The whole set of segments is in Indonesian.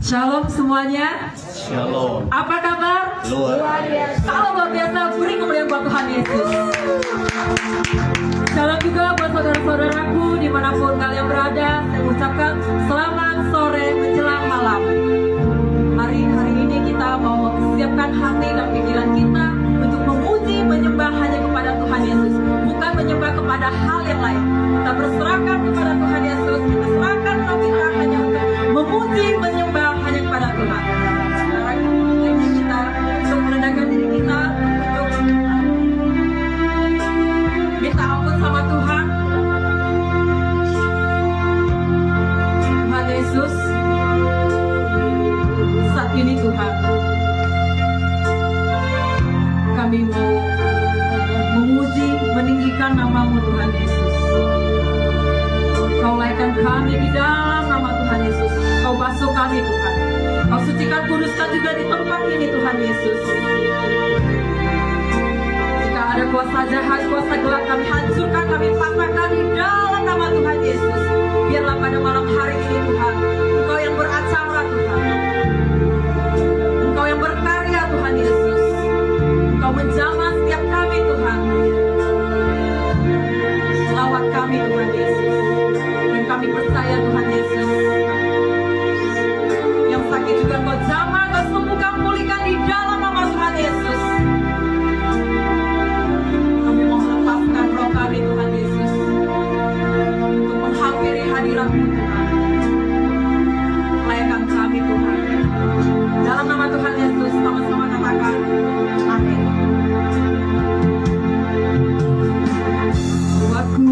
Shalom semuanya. Shalom. Apa kabar? Luar biasa. Kalau luar biasa, beri kemuliaan buat Tuhan Yesus. Shalom juga buat saudara-saudaraku dimanapun kalian berada. Saya ucapkan selamat sore menjelang malam. Hari ini kita mau siapkan hati dan pikiran kita untuk memuji, menyembah hanya kepada Tuhan Yesus, bukan menyembah kepada hal yang lain. Kita berserahkan kepada Tuhan Yesus. Kita serahkan roh kita hanya untuk memuji, menyembah hanya kepada Tuhan. Sekarang kita untuk merendahkan diri kita, untuk minta ampun sama Tuhan. Tuhan Yesus, saat ini Tuhan, kami mau memuji, meninggikan nama-Mu Tuhan Yesus. Kau layakan kami di dalam nama Tuhan Yesus. Kau basuh kami Tuhan. Kau sucikan, kuduskan juga di tempat ini Tuhan Yesus. Jika ada kuasa jahat, kuasa gelap, kami hancurkan, kami patahkan di dalam nama Tuhan Yesus. Biarlah pada malam hari ini Tuhan, Engkau yang beracara Tuhan, Engkau yang berkarya Tuhan Yesus. Engkau menjamah setiap kami Tuhan. Lawat kami Tuhan Yesus. Dan kami percaya Tuhan Yesus, yang sakit juga Engkau jamah, Engkau sembuhkan, pulihkan di dalam nama Tuhan Yesus. Kami mau melepaskan roh kami Tuhan Yesus untuk menghampiri hadirat-Mu Tuhan. Layakan kami Tuhan. Dalam nama Tuhan Yesus, sama-sama katakan amin. Aku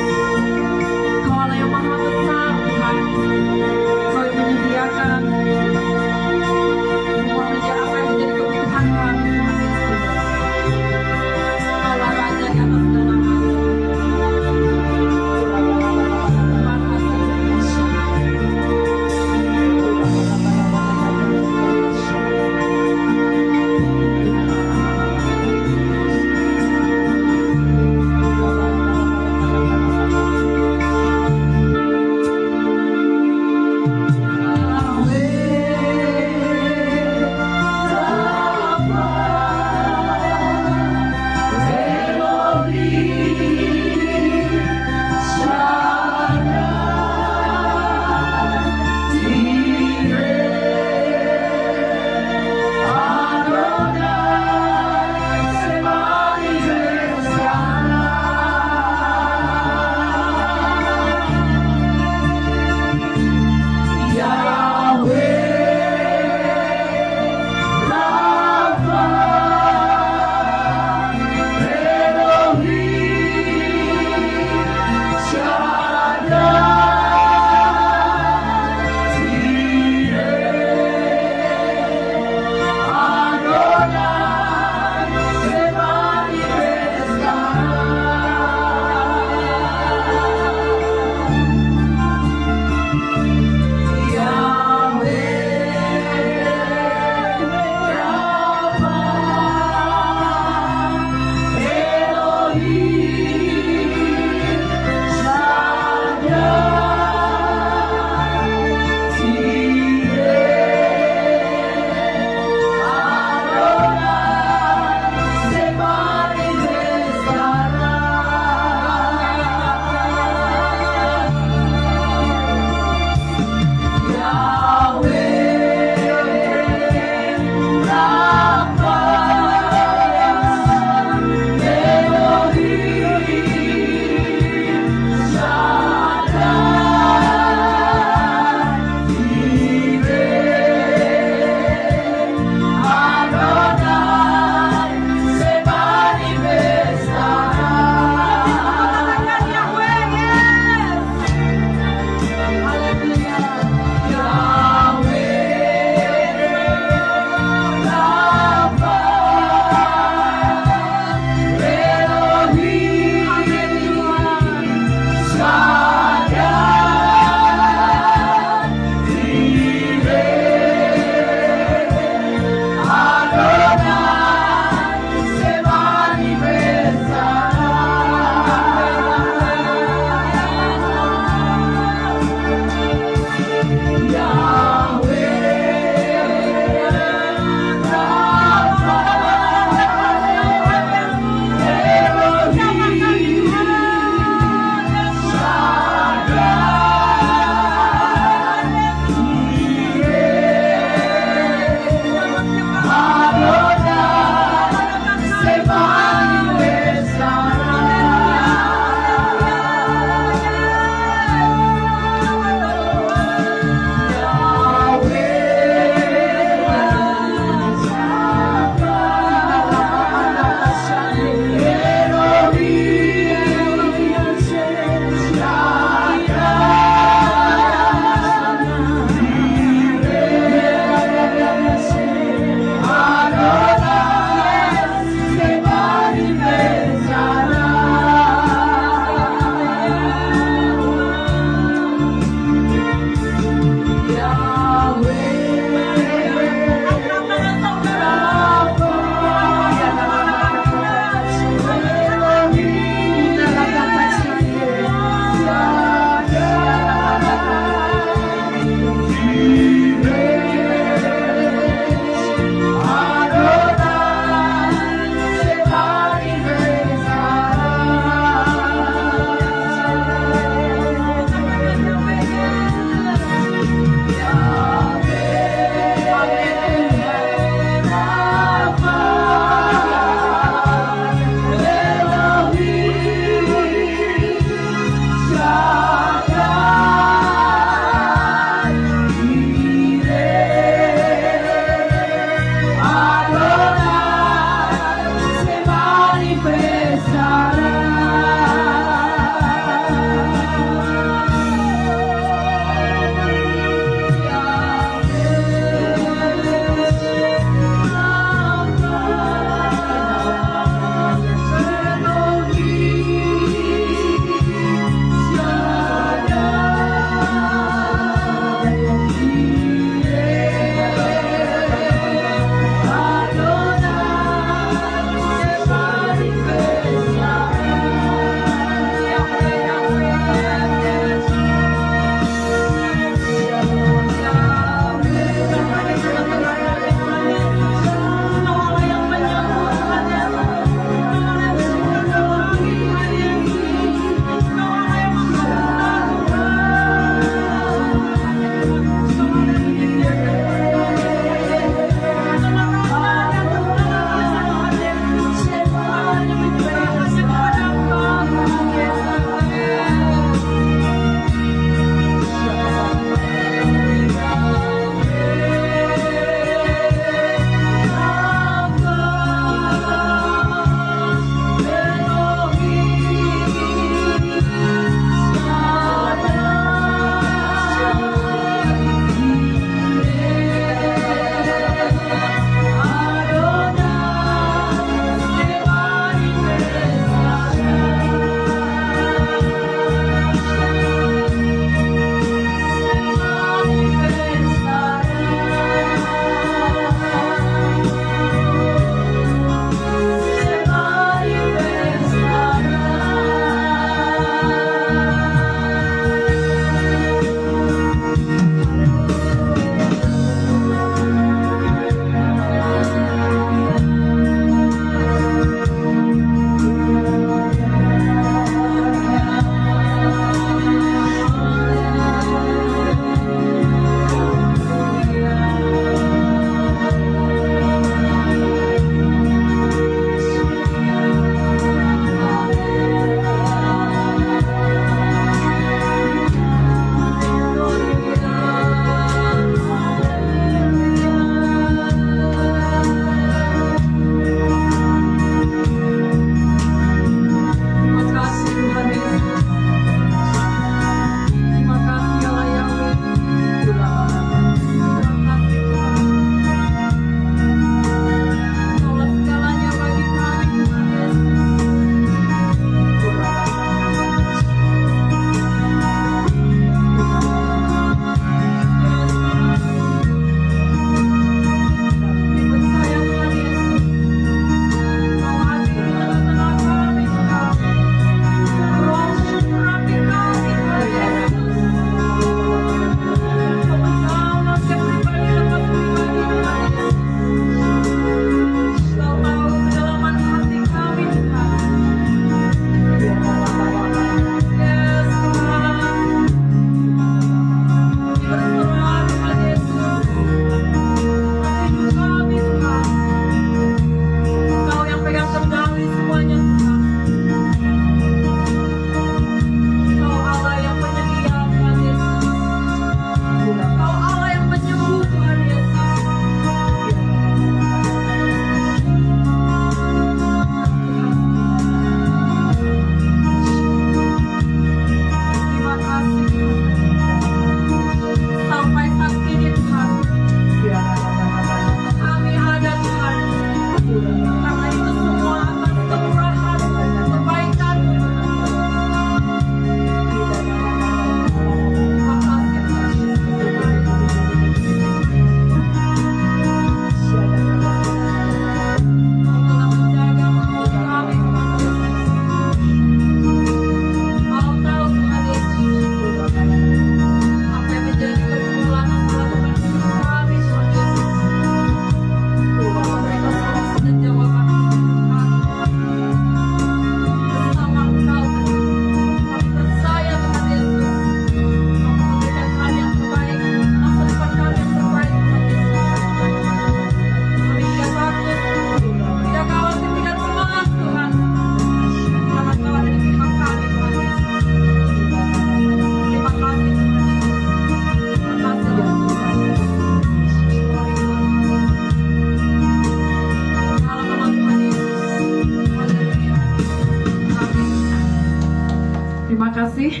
kasih.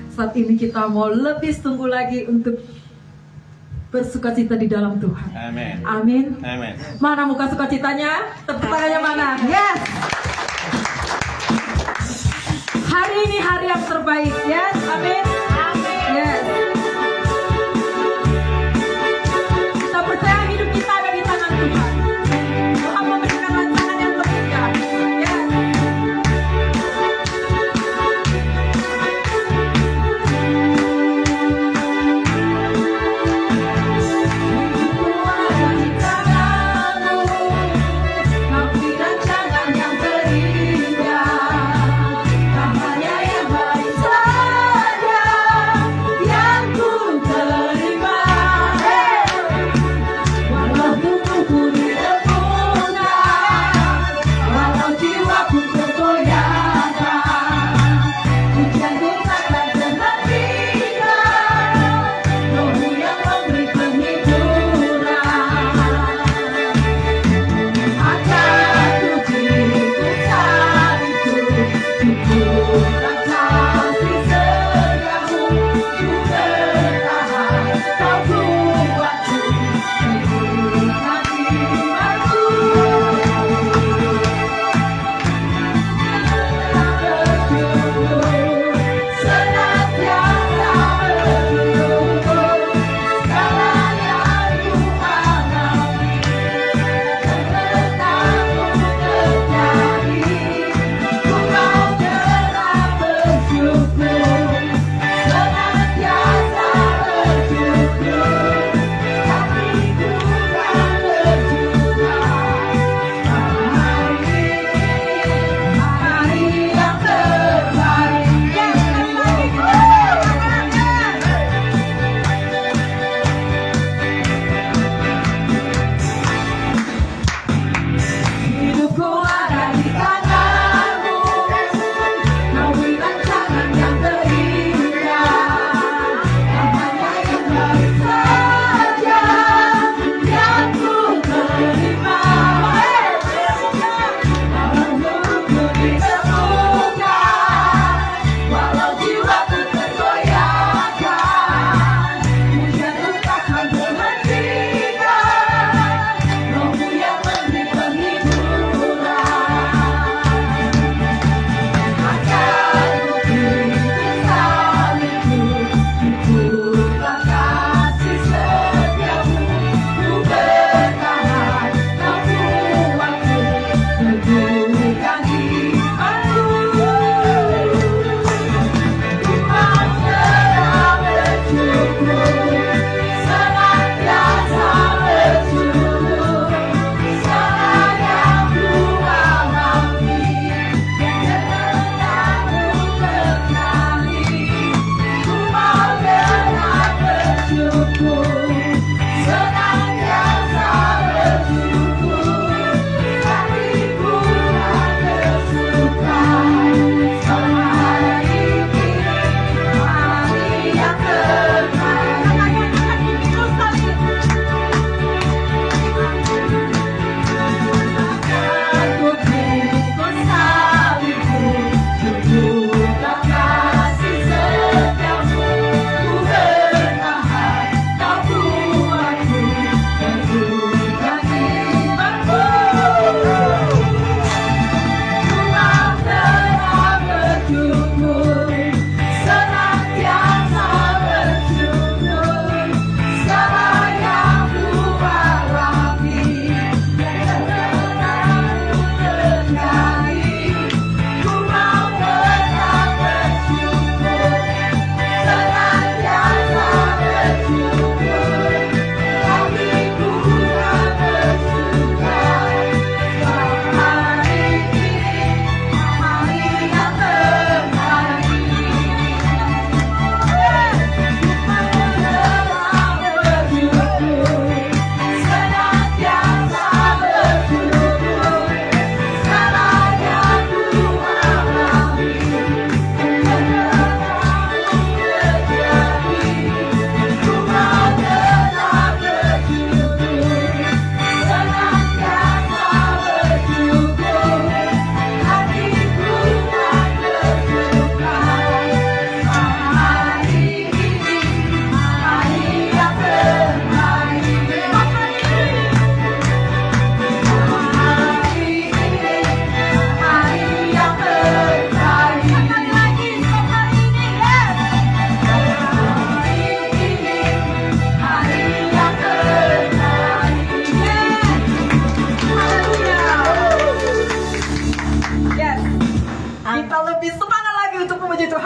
Saat ini kita mau lebih sungguh lagi untuk bersukacita di dalam Tuhan. Amin. Amin. Amin. Mana muka sukacitanya? Tepuk tangannya mana? Yes. Hari ini hari yang terbaik. Yes. Amin. Amin. Yes. Kita percaya hidup kita ada di tangan Tuhan. Tuhan memberikan rancangan yang terindah. Yes.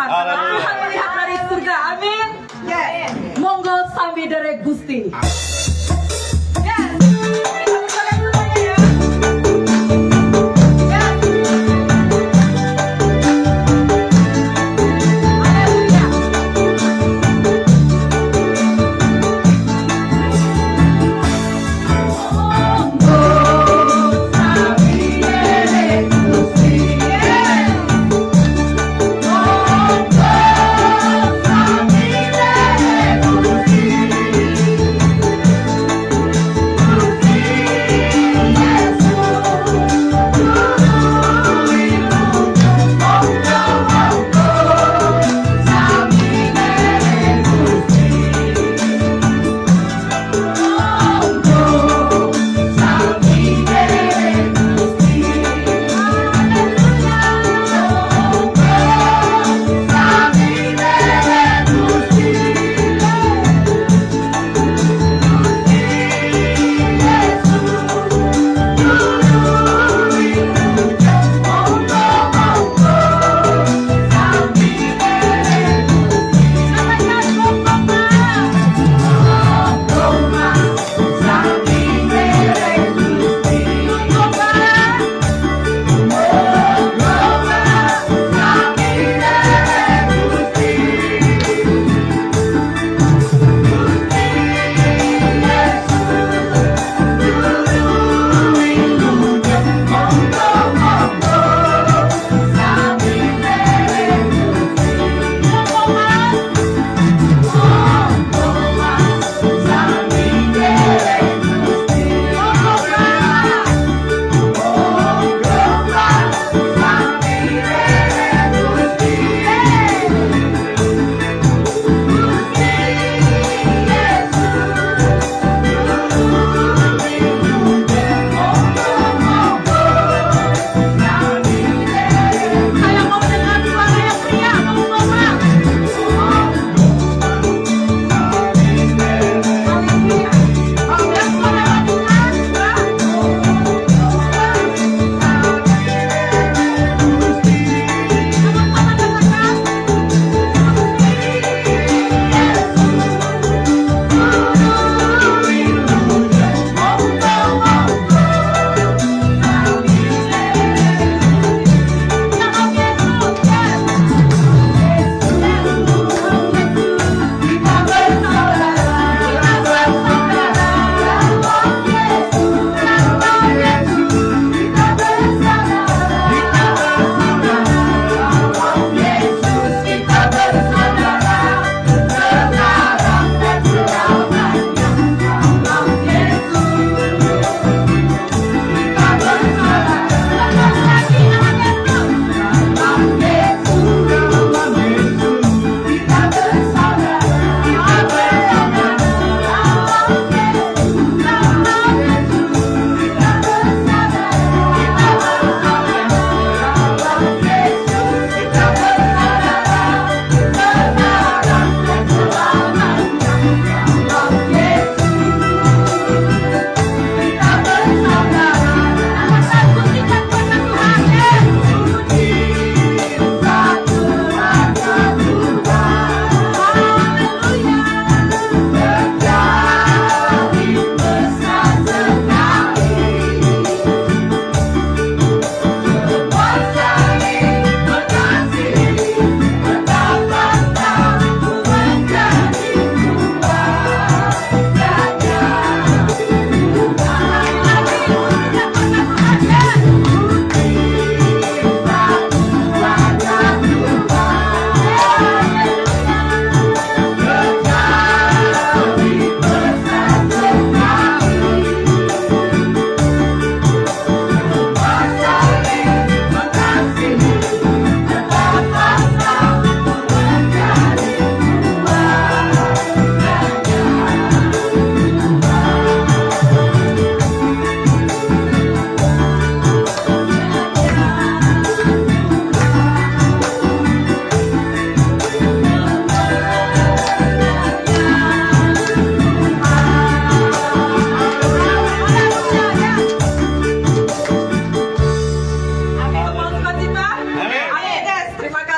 Tuhan. Karena Haleluya. Tuhan melihat dari surga. Amin. Yes. Monggo sami derek Gusti. Yes. Kalian semuanya ya. Yes. Haleluya. Monggo sami derek Gusti. Yes. Monggo sami derek Gusti.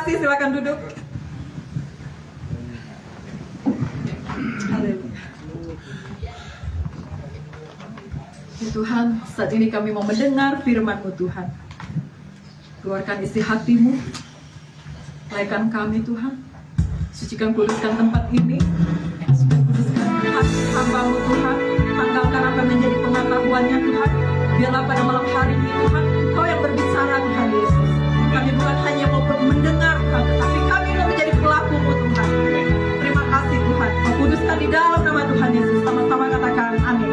Silakan duduk. Ya Tuhan, saat ini kami mau mendengar firman-Mu Tuhan. Keluarkan isi hati-Mu, layakkan kami Tuhan. Sucikan kuduskan tempat ini, sucikan kuduskan hati hamba-Mu Tuhan. Tanggalkan apa yang menjadi pengetahuannya Tuhan. Biarlah pada malam hari ini Tuhan, Engkau yang berbicara Tuhan Yesus. Kami bukan hanya mau mendengar Tuhan, tetapi kami mau menjadi pelaku-Mu Tuhan. Terima kasih Tuhan, Kau kuduskan di dalam nama Tuhan Yesus. Sama-sama katakan amin.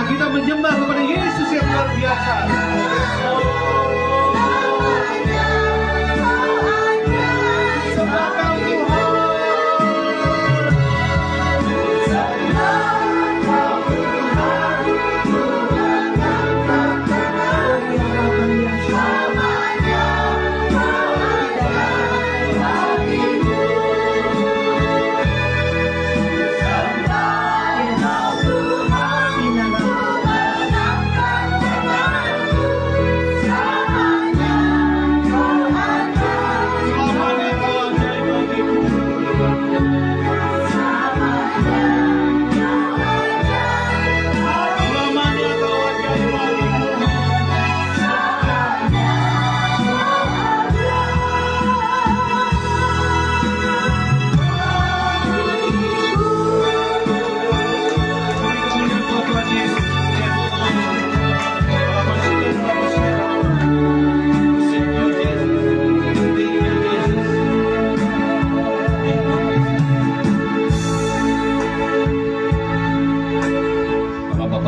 Kita menyembah kepada Yesus yang luar biasa. Sembah Kau Tuhan.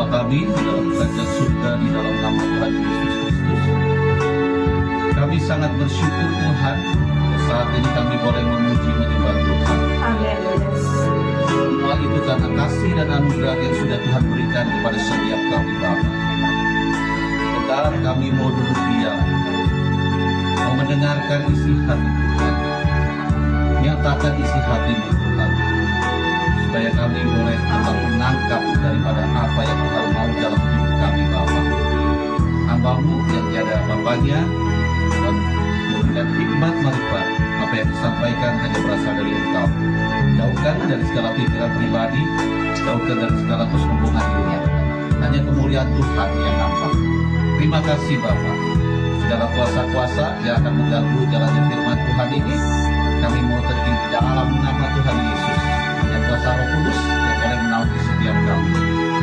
Kami dalam kerajaan surga di dalam nama Tuhan Yesus Kristus. Kami sangat bersyukur Tuhan, saat ini kami boleh memuji menyembah Tuhan. Amin. Semua itu karena kasih dan anugerah yang sudah Tuhan berikan kepada setiap kami Bapa. Sebentar kami mau duduk diam mendengarkan isi hati Tuhan. Nyatakan isi hatimu Tuhan, supaya kami boleh tetap menangkap daripada apa yang Tuhan mau dalam hidup kami Bapa. Hamba-Mu yang tiada bapaknya, Tuhan memberikan hikmat marifat, apa yang disampaikan hanya berasal dari Engkau. Jauhkan dari segala pikiran pribadi, jauhkan dari segala kesombongan dunia. Hanya kemuliaan Tuhan yang nampak. Terima kasih Bapa. Segala kuasa-kuasa yang akan mengganggu jalannya firman Tuhan ini, kami mau terjun di dalam nama Tuhan Yesus. Hanya kuasa Roh Kudus yang boleh menaungi setiap kami.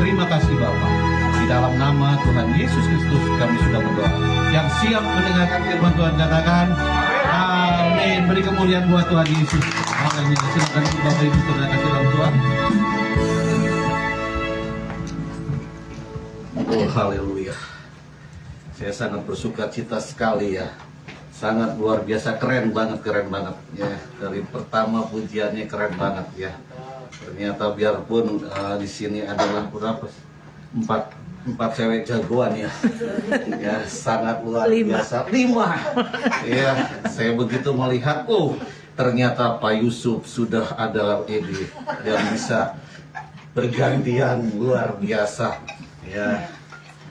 Terima kasih Bapa. Di dalam nama Tuhan Yesus Kristus kami sudah berdoa. Yang siap mendengarkan firman Tuhan katakan amin. Beri kemuliaan buat Tuhan Yesus. Amin. Silakan Bapak Ibu Saudara kasih dalam Tuhan. Oh haleluya. Saya sangat bersuka cita sekali ya. Sangat luar biasa, keren banget ya. Dari pertama pujiannya keren banget ya. Ternyata biarpun di sini adalah berapa? Empat cewek jagoan ya. Ya sangat luar biasa. 5. Ya, saya begitu melihat, ternyata Pak Yusuf sudah ada ini yang bisa bergantian, luar biasa. Ya.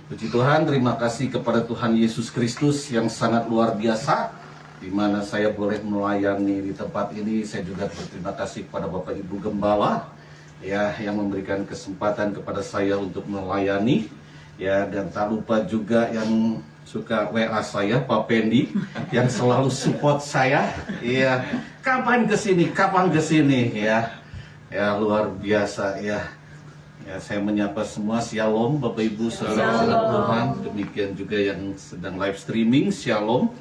Puji Tuhan, terima kasih kepada Tuhan Yesus Kristus yang sangat luar biasa, di mana saya boleh melayani di tempat ini. Saya juga berterima kasih kepada Bapak Ibu Gembala ya, yang memberikan kesempatan kepada saya untuk melayani ya, dan tak lupa juga yang suka WA saya, Pak Pendi, yang selalu support saya. Iya, kapan kesini ya, ya luar biasa ya. Ya, saya menyapa semua, Shalom Bapak Ibu saudara-saudara Tuhan. Demikian juga yang sedang live streaming, Shalom.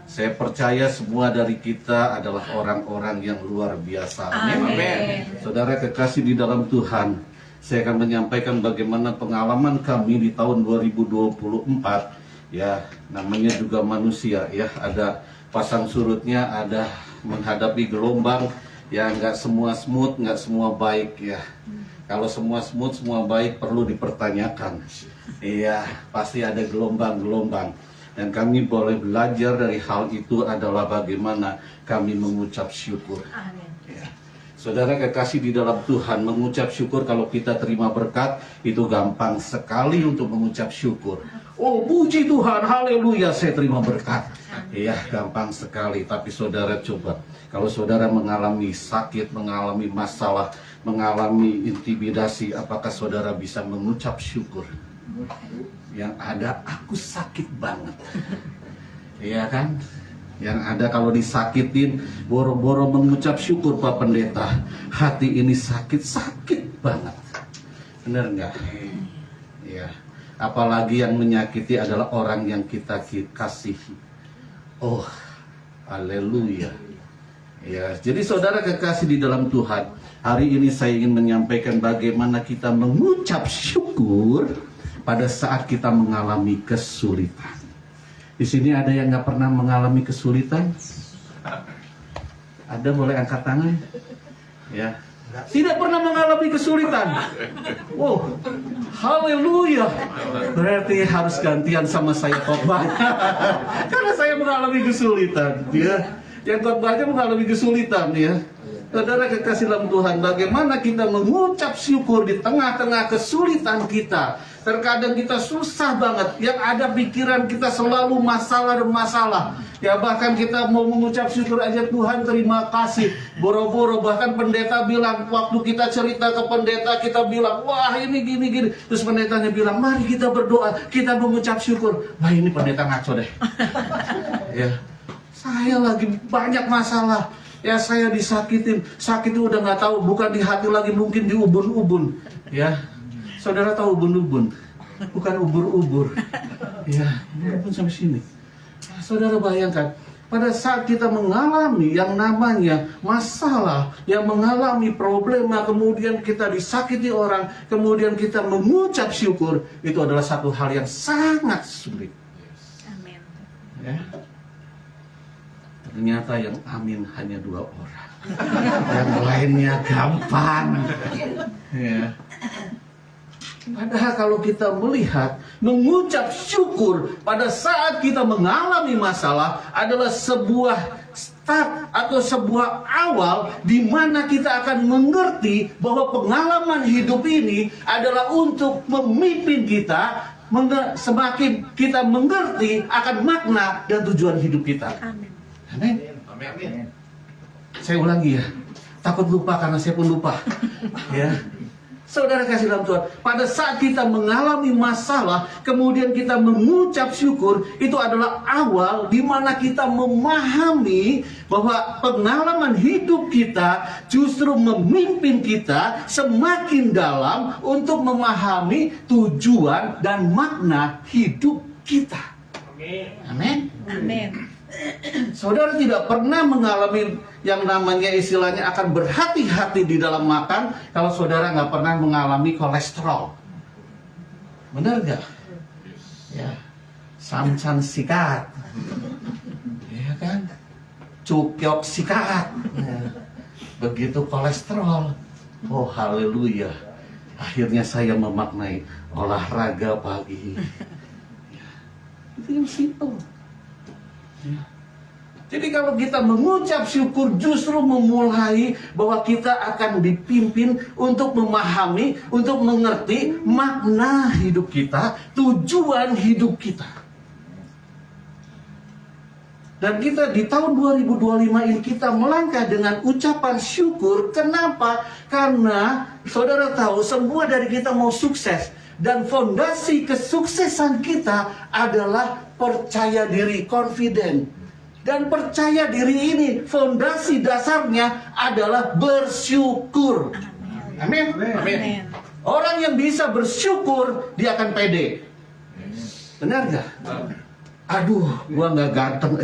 Saya percaya semua dari kita adalah orang-orang yang luar biasa. Amin. Saudara kekasih di dalam Tuhan, saya akan menyampaikan bagaimana pengalaman kami di tahun 2024. Ya, namanya juga manusia ya, ada pasang surutnya, ada menghadapi gelombang. Ya, nggak semua smooth, nggak semua baik ya. Kalau semua smooth, semua baik perlu dipertanyakan. Iya, pasti ada gelombang-gelombang. Dan kami boleh belajar dari hal itu adalah bagaimana kami mengucap syukur. Ya. Saudara kekasih di dalam Tuhan, mengucap syukur kalau kita terima berkat, itu gampang sekali untuk mengucap syukur. Oh, puji Tuhan, haleluya, saya terima berkat. Iya, gampang sekali. Tapi saudara coba, kalau saudara mengalami sakit, mengalami masalah, mengalami intimidasi, apakah saudara bisa mengucap syukur? Yang ada, aku sakit banget. Iya kan? Yang ada kalau disakitin, boro-boro mengucap syukur Pak Pendeta. Hati ini sakit banget. Benar nggak? Iya. Apalagi yang menyakiti adalah orang yang kita kasihi. Oh, haleluya. Ya, jadi saudara kekasih di dalam Tuhan, hari ini saya ingin menyampaikan bagaimana kita mengucap syukur pada saat kita mengalami kesulitan. Di sini ada yang nggak pernah mengalami kesulitan? Ada, boleh angkat tangan? Ya, tidak pernah mengalami kesulitan. Wow, haleluya. Berarti harus gantian sama saya khotbah. Karena saya mengalami kesulitan. Ya. Yang khotbahnya mengalami kesulitan ya. Saudara kekasih dalam Tuhan, bagaimana kita mengucap syukur di tengah-tengah kesulitan kita. Terkadang kita susah banget, yang ada pikiran kita selalu masalah dan masalah. Ya bahkan kita mau mengucap syukur aja, Tuhan terima kasih. Boro-boro bahkan pendeta bilang, waktu kita cerita ke pendeta, kita bilang, wah ini gini. Terus pendetanya bilang, mari kita berdoa, kita mengucap syukur. Wah ini pendeta ngaco deh. Ya. Saya lagi banyak masalah. Ya saya disakitin. Sakit itu udah nggak tahu, bukan di hati lagi, mungkin di ubun-ubun. Ya, saudara tahu ubun-ubun? Bukan ubur-ubur. Ya, ubun sampai sini. Saudara bayangkan, pada saat kita mengalami yang namanya masalah, yang mengalami problema, kemudian kita disakiti orang, kemudian kita mengucap syukur, itu adalah satu hal yang sangat sulit. Amin. Ya. Ternyata yang amin hanya 2 orang. Yang lainnya gampang. Ya. Padahal kalau kita melihat, mengucap syukur pada saat kita mengalami masalah adalah sebuah start atau sebuah awal di mana kita akan mengerti bahwa pengalaman hidup ini adalah untuk memimpin kita, semakin kita mengerti akan makna dan tujuan hidup kita. Amin. Amin. Amin. Saya ulangi ya, takut lupa karena saya pun lupa. Ya, saudara kasih dalam Tuhan, pada saat kita mengalami masalah, kemudian kita mengucap syukur, itu adalah awal di mana kita memahami bahwa pengalaman hidup kita justru memimpin kita semakin dalam untuk memahami tujuan dan makna hidup kita. Amin. Amin. Saudara tidak pernah mengalami yang namanya istilahnya akan berhati-hati di dalam makan kalau saudara nggak pernah mengalami kolesterol. Benar nggak? Ya, samcan sikat, ya kan? Cukyok sikat. Ya. Begitu kolesterol, oh haleluya! Akhirnya saya memaknai olahraga pagi. Ya. Itu yang simpel. Ya. Jadi kalau kita mengucap syukur justru memulai bahwa kita akan dipimpin untuk memahami, untuk mengerti makna hidup kita, tujuan hidup kita. Dan kita di tahun 2025 ini kita melangkah dengan ucapan syukur. Kenapa? Karena saudara tahu semua dari kita mau sukses. Dan fondasi kesuksesan kita adalah percaya diri, confident. Dan percaya diri ini fondasi dasarnya adalah bersyukur. Amin. Amin. Orang yang bisa bersyukur dia akan pede. Benar gak? Aduh, gua nggak ganteng,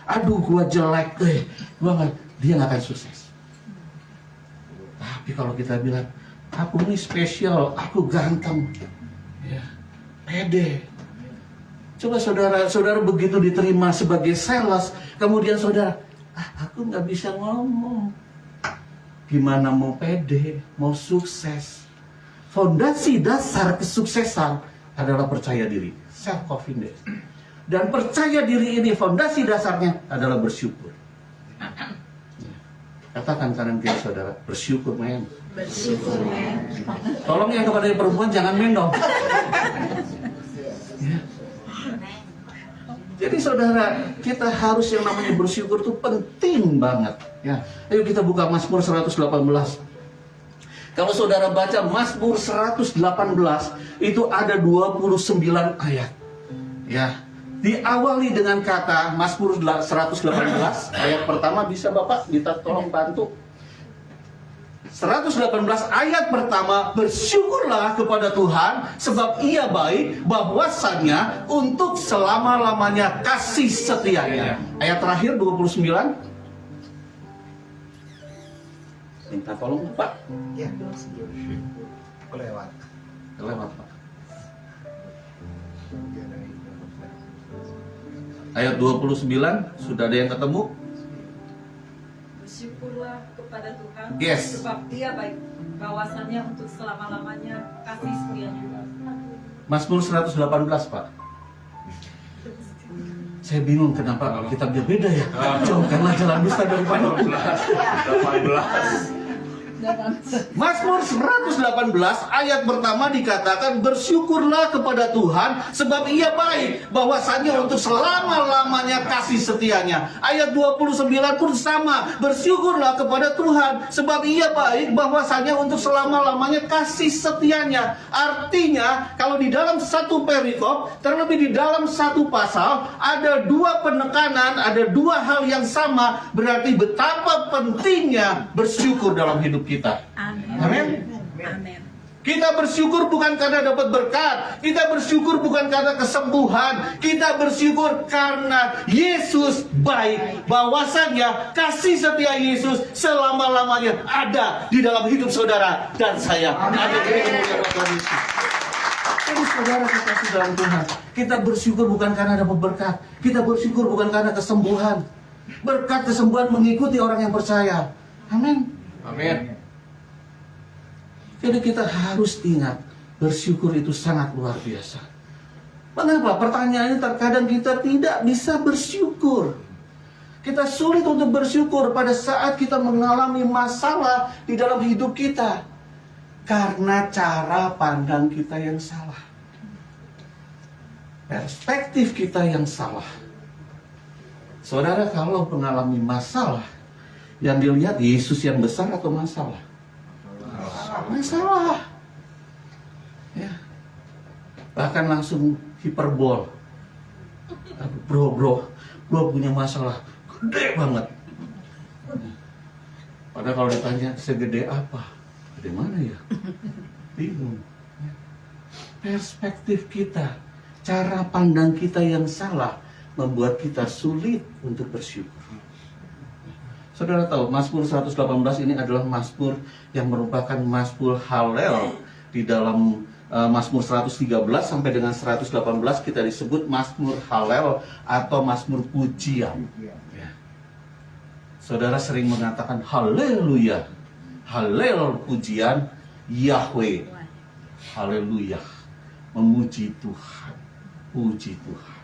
aduh, gua jelek, dia nggak akan sukses. Tapi kalau kita bilang, aku ini spesial, aku ganteng, ya, pede. Coba saudara begitu diterima sebagai sales, kemudian saudara, aku nggak bisa ngomong. Gimana mau pede, mau sukses? Fondasi dasar kesuksesan adalah percaya diri, self confidence. Dan percaya diri ini fondasi dasarnya adalah bersyukur. Katakan kanan kiri saudara, bersyukur men. Bersyukur, men. Tolong yang kepada perempuan jangan men dong. Ya. Jadi saudara, kita harus yang namanya bersyukur itu penting banget. Ya, ayo kita buka Mazmur 118. Kalau saudara baca Mazmur 118 itu ada 29 ayat. Ya, diawali dengan kata Mazmur 118 ayat pertama, bisa Bapak kita tolong bantu. 118 ayat pertama, bersyukurlah kepada Tuhan sebab Ia baik, bahwasannya untuk selama-lamanya kasih setianya. Ayat terakhir 29. Minta tolong Pak. Ya. Kelewat. Kelewat Pak. Ayat 29, sudah ada yang ketemu? Bersyukurlah kepada Tuhan, Yes. sebab Dia baik, bahwasannya untuk selama-lamanya kasih setianya. Mazmur 118 Pak. Saya bingung kenapa kita beda ya. Jauhkanlah jalan dusta daripada. Mazmur 118 ayat pertama dikatakan, bersyukurlah kepada Tuhan sebab Ia baik, bahwasannya untuk selama-lamanya kasih setianya. Ayat 29 pun sama, bersyukurlah kepada Tuhan sebab Ia baik, bahwasannya untuk selama-lamanya kasih setianya. Artinya kalau di dalam satu perikop, terlebih di dalam satu pasal, ada dua penekanan, ada dua hal yang sama, berarti betapa pentingnya bersyukur dalam hidup kita. Amin. Amin. Amin. Kita bersyukur bukan karena dapat berkat, kita bersyukur bukan karena kesembuhan, kita bersyukur karena Yesus baik, bahwasanya kasih setia Yesus selama-lamanya ada di dalam hidup saudara dan saya. Jadi saudara dikasih dalam Tuhan, kita bersyukur bukan karena dapat berkat, kita bersyukur bukan karena kesembuhan. Berkat kesembuhan mengikuti orang yang percaya. Amin. Amin. Jadi kita harus ingat Bersyukur itu sangat luar biasa. Mengapa? Pertanyaannya terkadang kita tidak bisa bersyukur. Kita sulit untuk bersyukur pada saat kita mengalami masalah di dalam hidup kita. Karena cara pandang kita yang salah. Perspektif kita yang salah. Saudara, kalau mengalami masalah, yang dilihat Yesus yang besar atau masalah? Masalah. Ya. Bahkan langsung hiperbol. Bro, gue punya masalah gede banget. Padahal kalau ditanya segede apa, gede mana ya? Bingung. Perspektif kita, cara pandang kita yang salah membuat kita sulit untuk bersyukur. Saudara tahu, Mazmur 118 ini adalah Mazmur yang merupakan Mazmur Halel. Di dalam Mazmur 113 sampai dengan 118 kita disebut Mazmur Halel atau Mazmur pujian. Saudara sering mengatakan haleluya, halel pujian Yahweh, haleluya, memuji Tuhan, puji Tuhan.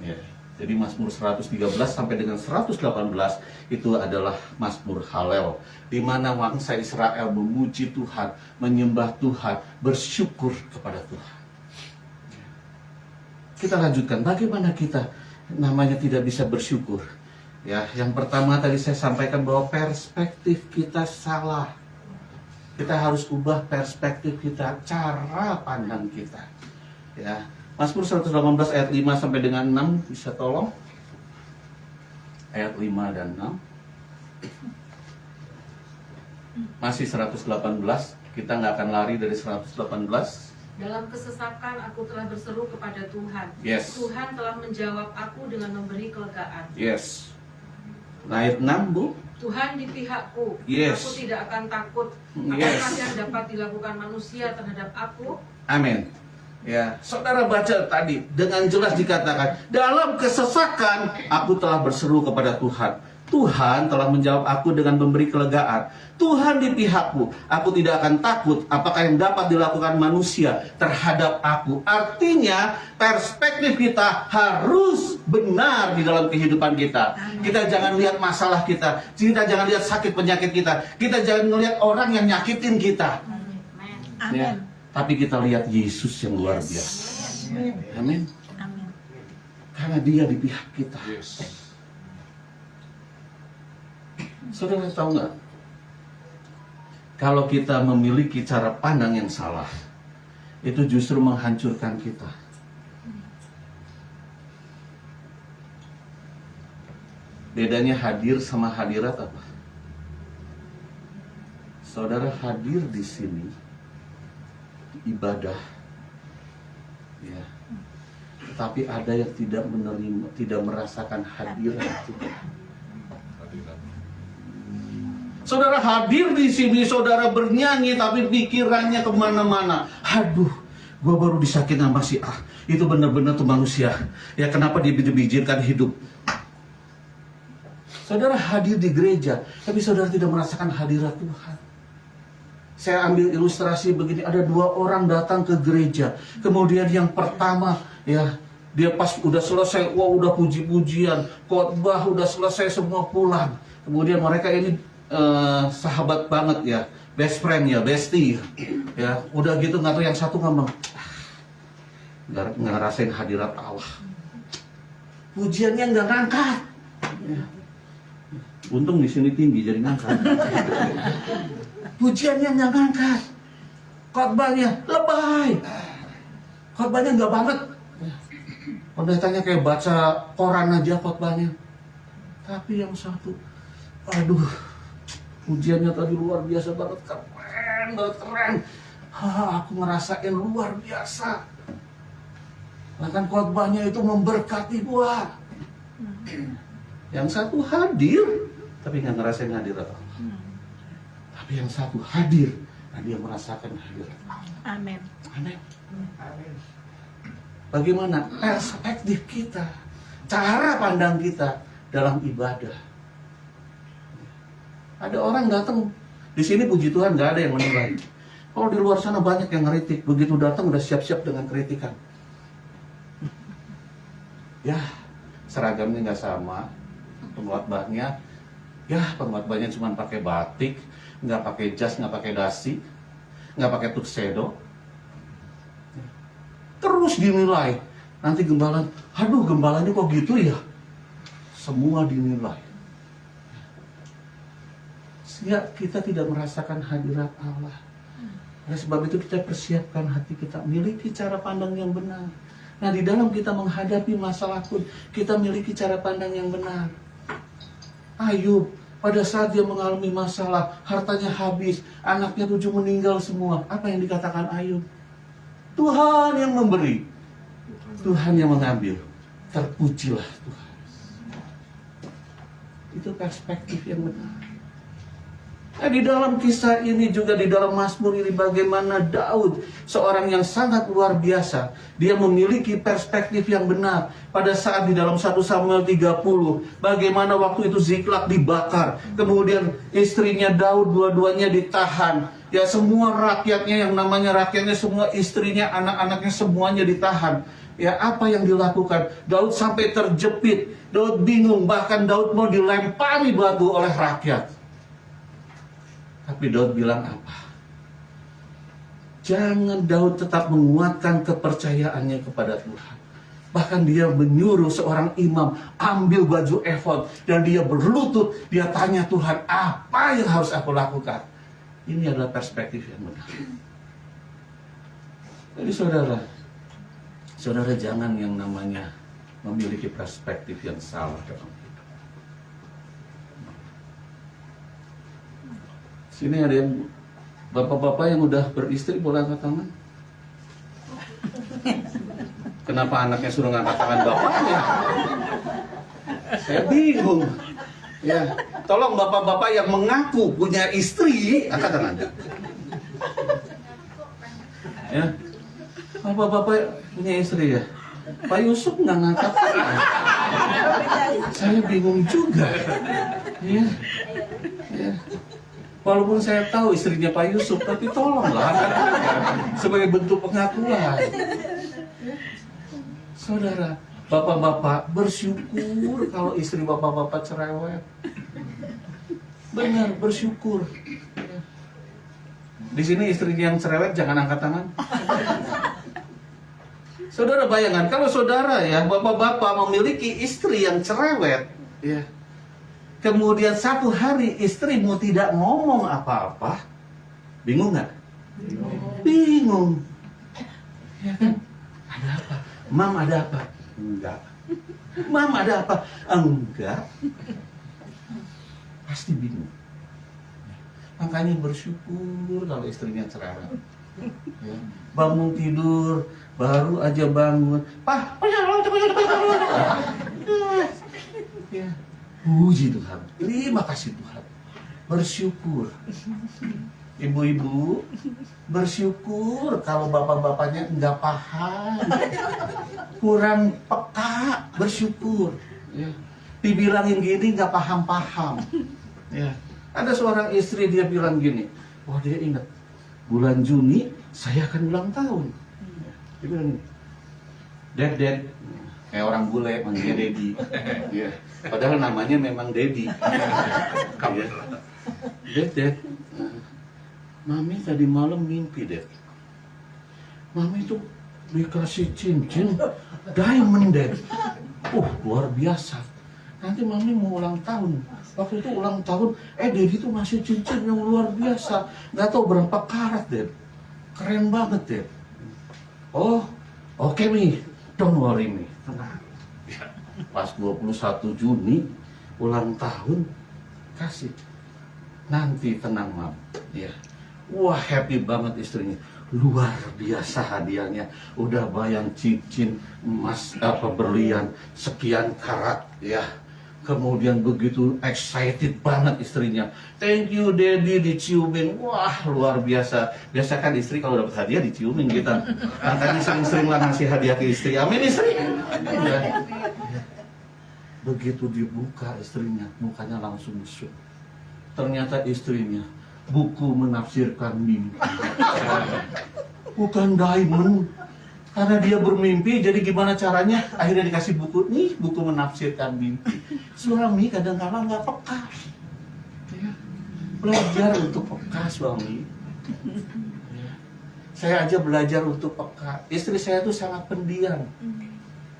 Ya, jadi Mazmur 113 sampai dengan 118 itu adalah Mazmur Halel, di mana bangsa Israel memuji Tuhan, menyembah Tuhan, bersyukur kepada Tuhan. Kita lanjutkan, bagaimana kita namanya tidak bisa bersyukur? Ya, yang pertama tadi saya sampaikan bahwa perspektif kita salah. Kita harus ubah perspektif kita, cara pandang kita. Ya, Mazmur 118 ayat 5 sampai dengan 6 bisa tolong? Ayat 5 dan 6. Masih 118, kita nggak akan lari dari 118. Dalam kesesakan aku telah berseru kepada Tuhan. Yes. Tuhan telah menjawab aku dengan memberi kelegaan. Yes. Nah, ayat 6, Bu. Tuhan di pihakku. Yes. Aku tidak akan takut. Yes. Apakah yang dapat dilakukan manusia terhadap aku? Amin. Ya, saudara baca tadi dengan jelas dikatakan, dalam kesesakan aku telah berseru kepada Tuhan. Tuhan telah menjawab aku dengan memberi kelegaan. Tuhan di pihakku, aku tidak akan takut apakah yang dapat dilakukan manusia terhadap aku. Artinya perspektif kita harus benar di dalam kehidupan kita. Kita jangan lihat masalah kita, kita jangan lihat sakit penyakit kita, kita jangan melihat orang yang nyakitin kita. Ya, tapi kita lihat Yesus yang luar biasa. Amin. Karena Dia di pihak kita. Saudara tahu nggak? Kalau kita memiliki cara pandang yang salah, itu justru menghancurkan kita. Bedanya hadir sama hadirat apa? Saudara hadir di sini ibadah, ya. Tapi ada yang tidak menerima, tidak merasakan hadirat Tuhan. Saudara hadir di sini, saudara bernyanyi, tapi pikirannya kemana-mana. Aduh, gua baru disakitin sama si A. Itu benar-benar tuh manusia. Ya kenapa dia bijirkan hidup? Saudara hadir di gereja, tapi saudara tidak merasakan hadirat Tuhan. Saya ambil ilustrasi begini, ada 2 orang datang ke gereja. Kemudian yang pertama, ya dia pas udah selesai, wah udah puji-pujian, khotbah udah selesai, semua pulang. Kemudian mereka ini sahabat banget ya, best friend ya, bestie ya, udah gitu nggak tahu yang satu ngomong nggak ngerasain hadirat Allah, pujiannya nggak ngangkat ya. Untung di sini tinggi jadi ngangkat. Pujiannya nggak ngangkat, khotbahnya lebay, khotbahnya nggak banget, pendetanya kayak baca koran aja khotbahnya. Tapi yang satu, aduh, pujiannya tadi luar biasa banget, keren banget, keren. Aku ngerasain luar biasa. Bahkan khotbahnya itu memberkati gua. Yang satu hadir, tapi nggak ngerasain hadirat Allah. Tapi yang satu hadir, dan dia merasakan hadirat Allah. Amin. Amin. Bagaimana perspektif kita, cara pandang kita dalam ibadah? Ada orang datang di sini, puji Tuhan nggak ada yang menilai. Kalau di luar sana banyak yang ngeritik, begitu datang udah siap-siap dengan kritikan. Ya, seragamnya nggak sama, pengkhotbahnya, ya pengkhotbahnya cuma pakai batik, nggak pakai jas, nggak pakai dasi, nggak pakai tuxedo. Terus dinilai. Nanti gembala, aduh gembalanya kok gitu ya? Semua dinilai. Sehingga kita tidak merasakan hadirat Allah. Oleh sebab itu kita persiapkan hati kita, miliki cara pandang yang benar. Nah, di dalam kita menghadapi masalah pun, kita miliki cara pandang yang benar. Ayub, pada saat dia mengalami masalah, hartanya habis, anaknya 7 meninggal semua. Apa yang dikatakan Ayub? Tuhan yang memberi, Tuhan yang mengambil. Terpujilah Tuhan. Itu perspektif yang benar. Nah, di dalam kisah ini juga di dalam Mazmur ini bagaimana Daud, seorang yang sangat luar biasa, dia memiliki perspektif yang benar. Pada saat di dalam 1 Samuel 30, bagaimana waktu itu Ziklag dibakar, kemudian istrinya Daud dua-duanya ditahan. Ya, semua rakyatnya, yang namanya rakyatnya, semua istrinya, anak-anaknya semuanya ditahan. Ya, apa yang dilakukan? Daud sampai terjepit, Daud bingung, bahkan Daud mau dilempari batu oleh rakyat. Tapi Daud bilang apa? Jangan Daud tetap menguatkan kepercayaannya kepada Tuhan. Bahkan dia menyuruh seorang imam ambil baju efod dan dia berlutut, dia tanya Tuhan, apa yang harus aku lakukan? Ini adalah perspektif yang benar. Jadi saudara jangan yang namanya memiliki perspektif yang salah dalam hidup. Sini ada yang bapak-bapak yang udah beristri, boleh angkat tangan? Kenapa anaknya suruh ngangkat tangan bapaknya? Saya bingung. Ya, tolong bapak-bapak yang mengaku punya istri, angkat tangan. Ya, bapak-bapak punya istri ya. Pak Yusuf nggak ngangkat tangan. Saya bingung juga. Ya, ya. Walaupun saya tahu istrinya Pak Yusuf, tapi tolonglah sebagai bentuk pengakuan. Saudara, bapak-bapak bersyukur kalau istri bapak-bapak cerewet. Benar, bersyukur. Di sini istrinya yang cerewet jangan angkat tangan. Saudara bayangkan kalau saudara ya, bapak-bapak memiliki istri yang cerewet, ya. Kemudian satu hari istrimu tidak ngomong apa-apa, bingung nggak? Bingung. Ya kan? Ada apa? Mam ada apa? Enggak. Mam ada apa? Enggak. Pasti bingung. Makanya bersyukur kalau istrinya cerewet. Ya. Bangun tidur, baru aja bangun. Pak, ya. Puji Tuhan, terima kasih Tuhan. Bersyukur. Ibu-ibu bersyukur kalau bapak-bapaknya enggak paham, kurang peka, bersyukur. Ya. Dibilangin gini enggak paham-paham. Ya. Ada seorang istri dia bilang gini, wah dia ingat bulan Juni saya akan ulang tahun. Dia bilang gini, Dad, kayak orang bule manggilnya Dedi. Ya. Padahal namanya memang Dedi. Ya. Dad, Mami tadi malam mimpi, Dad. Mami tuh dikasih cincin diamond, Dad. Luar biasa. Nanti Mami mau ulang tahun. Waktu itu ulang tahun, Dedi tuh ngasih cincin yang luar biasa. Gak tahu berapa karat, Dad. Keren banget, Dad. Oh, oke, Mi. Don't worry, Mi. Tenang. Pas 21 Juni ulang tahun kasih. Nanti tenang, Mam. Ya. Wah, happy banget istrinya. Luar biasa hadiahnya. Udah bayang cincin emas berlian sekian karat ya. Kemudian begitu excited banget istrinya. Thank you Daddy, diciumin. Wah, luar biasa. Biasa kan istri kalau dapat hadiah diciumin kita. Makanya sering-sering lah ngasih hadiah ke istri. Amin istri. Ya. Begitu dibuka istrinya, mukanya langsung syuk. Ternyata istrinya buku menafsirkan mimpi. Bukan diamond. Karena dia bermimpi, jadi gimana caranya? Akhirnya dikasih buku, nih buku menafsirkan mimpi. Suami kadang-kadang nggak peka. Ya. Belajar untuk peka suami. Ya. Saya aja belajar untuk peka. Istri saya tuh sangat pendiam.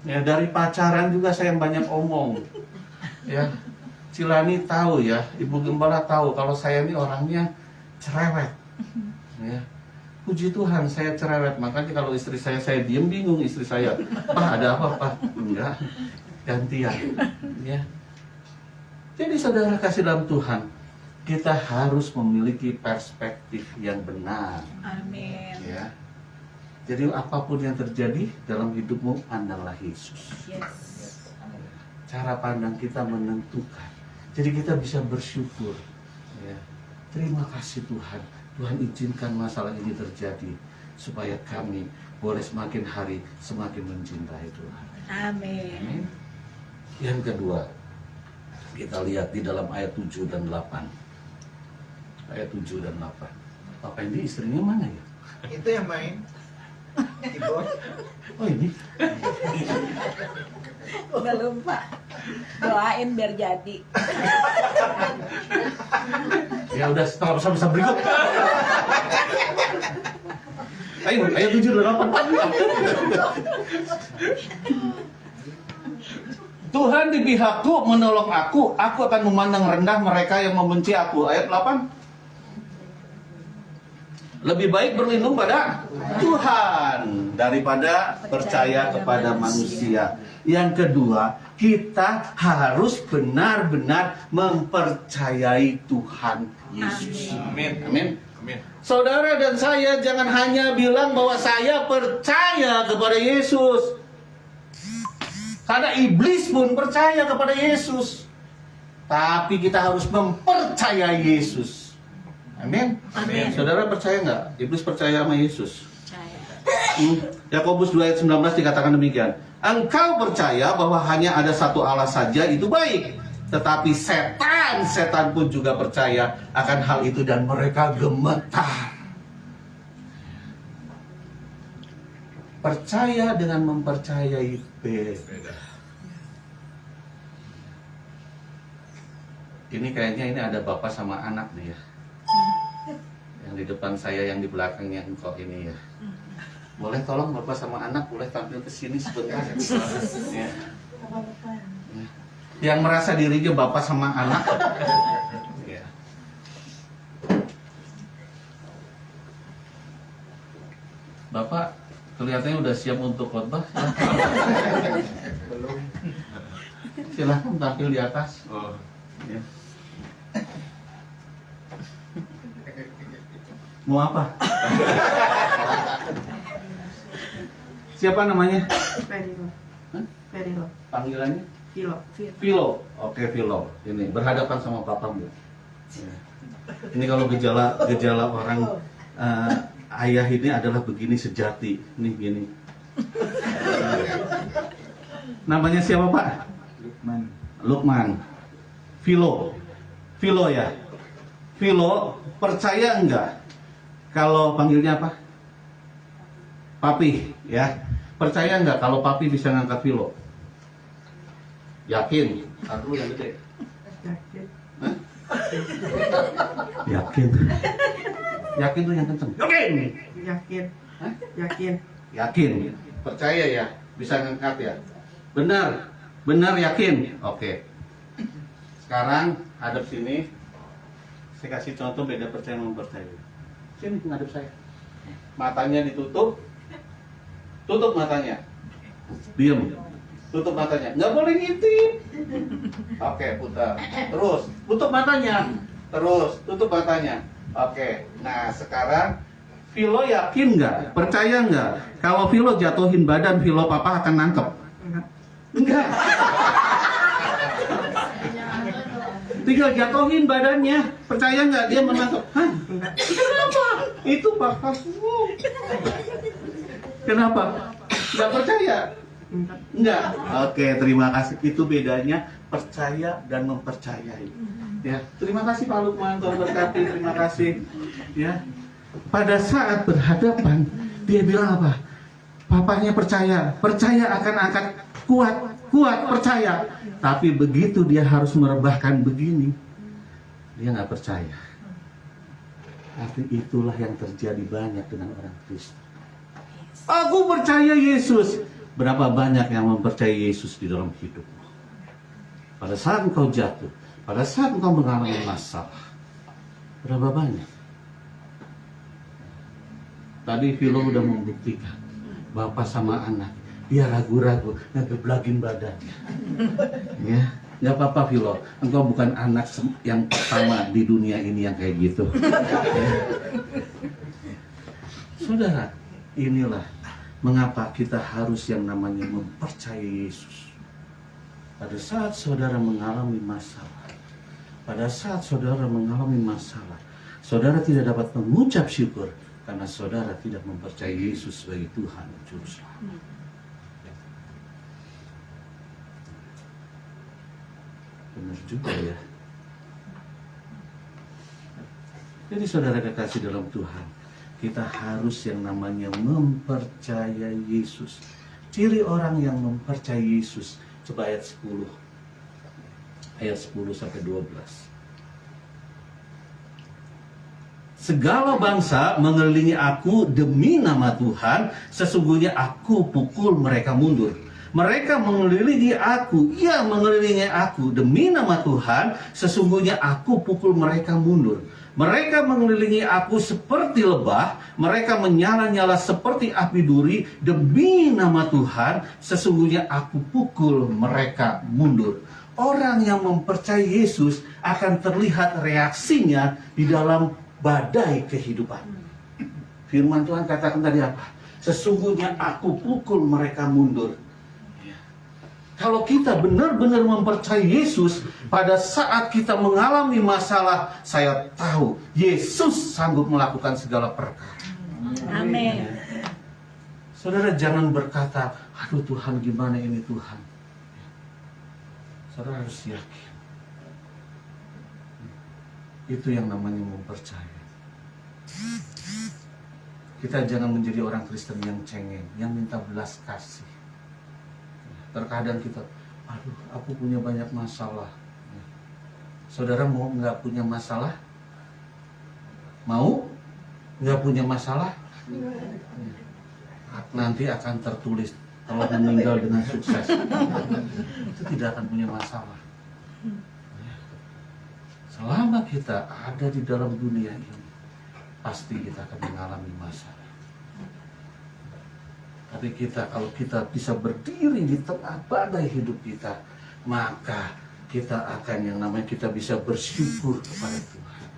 Ya, dari pacaran juga saya banyak omong. Ya, Cilani tahu ya, Ibu Gembala tahu kalau saya ini orangnya cerewet. Ya. Puji Tuhan saya cerewet, makanya kalau istri saya diem bingung istri saya. Pak ada apa Pak? Enggak, gantian. Ya. Jadi saudara kasih dalam Tuhan, kita harus memiliki perspektif yang benar. Amin. Ya. Jadi apapun yang terjadi dalam hidupmu, andallah Yesus. Yes. Cara pandang kita menentukan. Jadi kita bisa bersyukur. Ya. Terima kasih Tuhan. Tuhan izinkan masalah ini terjadi supaya kami boleh semakin hari semakin mencintai Tuhan. Amin. Amin. Yang kedua, kita lihat di dalam ayat 7 dan 8. Ayat 7 dan 8. Bapak ini istrinya mana ya? Itu yang main. Ibu. Oh ini. Udah lupa. Doain biar jadi. Ya udah setengah besar berikut. Ayo, ayat 7 dan 8. Tuhan di pihakku menolong aku akan memandang rendah mereka yang membenci aku. Ayat 8. Lebih baik berlindung pada Tuhan daripada percaya kepada manusia. Yang kedua, kita harus benar-benar mempercayai Tuhan Yesus. Amin. Amin. Amin. Saudara dan saya jangan hanya bilang bahwa saya percaya kepada Yesus. Karena iblis pun percaya kepada Yesus. Tapi kita harus mempercayai Yesus. Amin. Amin. Saudara percaya nggak? Iblis percaya sama Yesus. Percaya. Yakobus 2 ayat 19 dikatakan demikian. Engkau percaya bahwa hanya ada satu Allah saja, itu baik. Tetapi setan pun juga percaya akan hal itu dan mereka gemetar. Percaya dengan mempercayai beda. Ini kayaknya ini ada bapak sama anak nih ya. Yang di depan saya, yang di belakangnya engkau ini ya. Boleh tolong bapak sama anak boleh tampil ke sini sebentar ya. Yang merasa dirinya bapak sama anak ya. Bapak kelihatannya udah siap untuk khotbah. Belum. Silahkan tampil di atas. Oh. Ya. Mau apa? Siapa namanya? Perilo. Hah? Perilo. Panggilannya? Filo. Vilo. Oke, Vilo. Ini berhadapan sama papamu. Ya. Ini kalau gejala orang ayah ini adalah begini sejati. Nih gini. Namanya siapa, Pak? Lukman. Lukman. Vilo ya. Vilo percaya enggak kalau panggilnya apa? Papi, ya. Percaya enggak kalau papi bisa ngangkat Vilo? Yakin? Taruh yang gede. Yakin. Hah? Yakin. Yakin tuh yang kenceng. Yakin. Yakin. Hah? Yakin. Yakin. Percaya ya, bisa ngangkat ya. Benar. Benar yakin. Oke. Sekarang hadap sini. Saya kasih contoh beda percaya sama percaya. Sini ngadep saya. Matanya ditutup. Tutup matanya. Diam. Tutup matanya. Nggak boleh ngintip. Oke, putar. Terus tutup matanya. Terus tutup matanya. Oke. Nah, sekarang Vilo yakin nggak? Percaya nggak? Kalau Vilo jatuhin badan, Vilo papa akan nangkep? Enggak. Enggak. Tinggal jatuhin badannya. Percaya nggak dia menangkap? Hah? Enggak. Kenapa? Itu papamu. Kenapa? Nggak percaya? Enggak. Enggak. Oke, terima kasih. Itu bedanya percaya dan mempercayai. Ya, terima kasih Pak Lukman, Tuhan berkati, terima kasih. Ya, pada saat berhadapan dia bilang apa? Papanya percaya akan angkat kuat percaya. Tapi begitu dia harus merebahkan begini, dia nggak percaya. Tapi itulah yang terjadi banyak dengan orang Kristen. Aku percaya Yesus. Berapa banyak yang mempercayai Yesus di dalam hidupmu? Pada saat engkau jatuh, pada saat engkau mengalami masalah, berapa banyak? Tadi Philo udah membuktikan, bapak sama anak, dia ragu-ragu, ngegeblagin badannya. Ya, nggak apa-apa Philo, engkau bukan anak yang pertama di dunia ini yang kayak gitu. Saudara, inilah mengapa kita harus yang namanya mempercayai Yesus. Pada saat saudara mengalami masalah, saudara tidak dapat mengucap syukur karena saudara tidak mempercayai Yesus sebagai Tuhan dan Juru Selamat. Benar juga ya. Jadi saudara kekasih dalam Tuhan, kita harus yang namanya mempercayai Yesus. Ciri orang yang mempercayai Yesus, coba ayat 10 sampai 12. Segala bangsa mengelilingi aku demi nama Tuhan, sesungguhnya aku pukul mereka mundur. Mereka mengelilingi aku, mengelilingi aku demi nama Tuhan, sesungguhnya aku pukul mereka mundur. Mereka mengelilingi aku seperti lebah, mereka menyala-nyala seperti api duri, demi nama Tuhan, sesungguhnya aku pukul mereka mundur. Orang yang mempercayai Yesus akan terlihat reaksinya di dalam badai kehidupan. Firman Tuhan katakan tadi apa? Sesungguhnya aku pukul mereka mundur. Kalau kita benar-benar mempercayai Yesus, pada saat kita mengalami masalah, saya tahu Yesus sanggup melakukan segala perkara. Amin. Saudara jangan berkata, aduh Tuhan gimana ini Tuhan. Saudara harus yakin. Itu yang namanya mempercayai. Kita jangan menjadi orang Kristen yang cengeng, yang minta belas kasih. Terkadang kita, aduh aku punya banyak masalah. Saudara mau nggak punya masalah? Mau nggak punya masalah? Nanti akan tertulis kalau meninggal dengan sukses. Itu tidak akan punya masalah. Selama kita ada di dalam dunia ini, pasti kita akan mengalami masalah. Tapi kalau kita bisa berdiri di tengah badai hidup kita, maka kita akan yang namanya kita bisa bersyukur kepada Tuhan.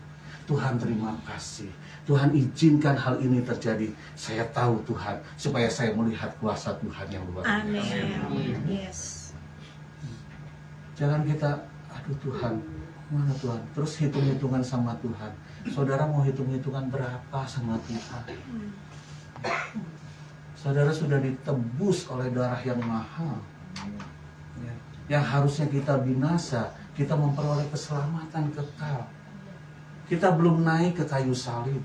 Tuhan terima kasih. Tuhan izinkan hal ini terjadi. Saya tahu Tuhan, supaya saya melihat kuasa Tuhan yang luar biasa. Amin. Yes. Jangan kita, aduh Tuhan, mana Tuhan? Terus hitung-hitungan sama Tuhan. Saudara mau hitung-hitungan berapa sama Tuhan? Saudara sudah ditebus oleh darah yang mahal. Yang harusnya kita binasa, kita memperoleh keselamatan kekal. Kita belum naik ke kayu salib.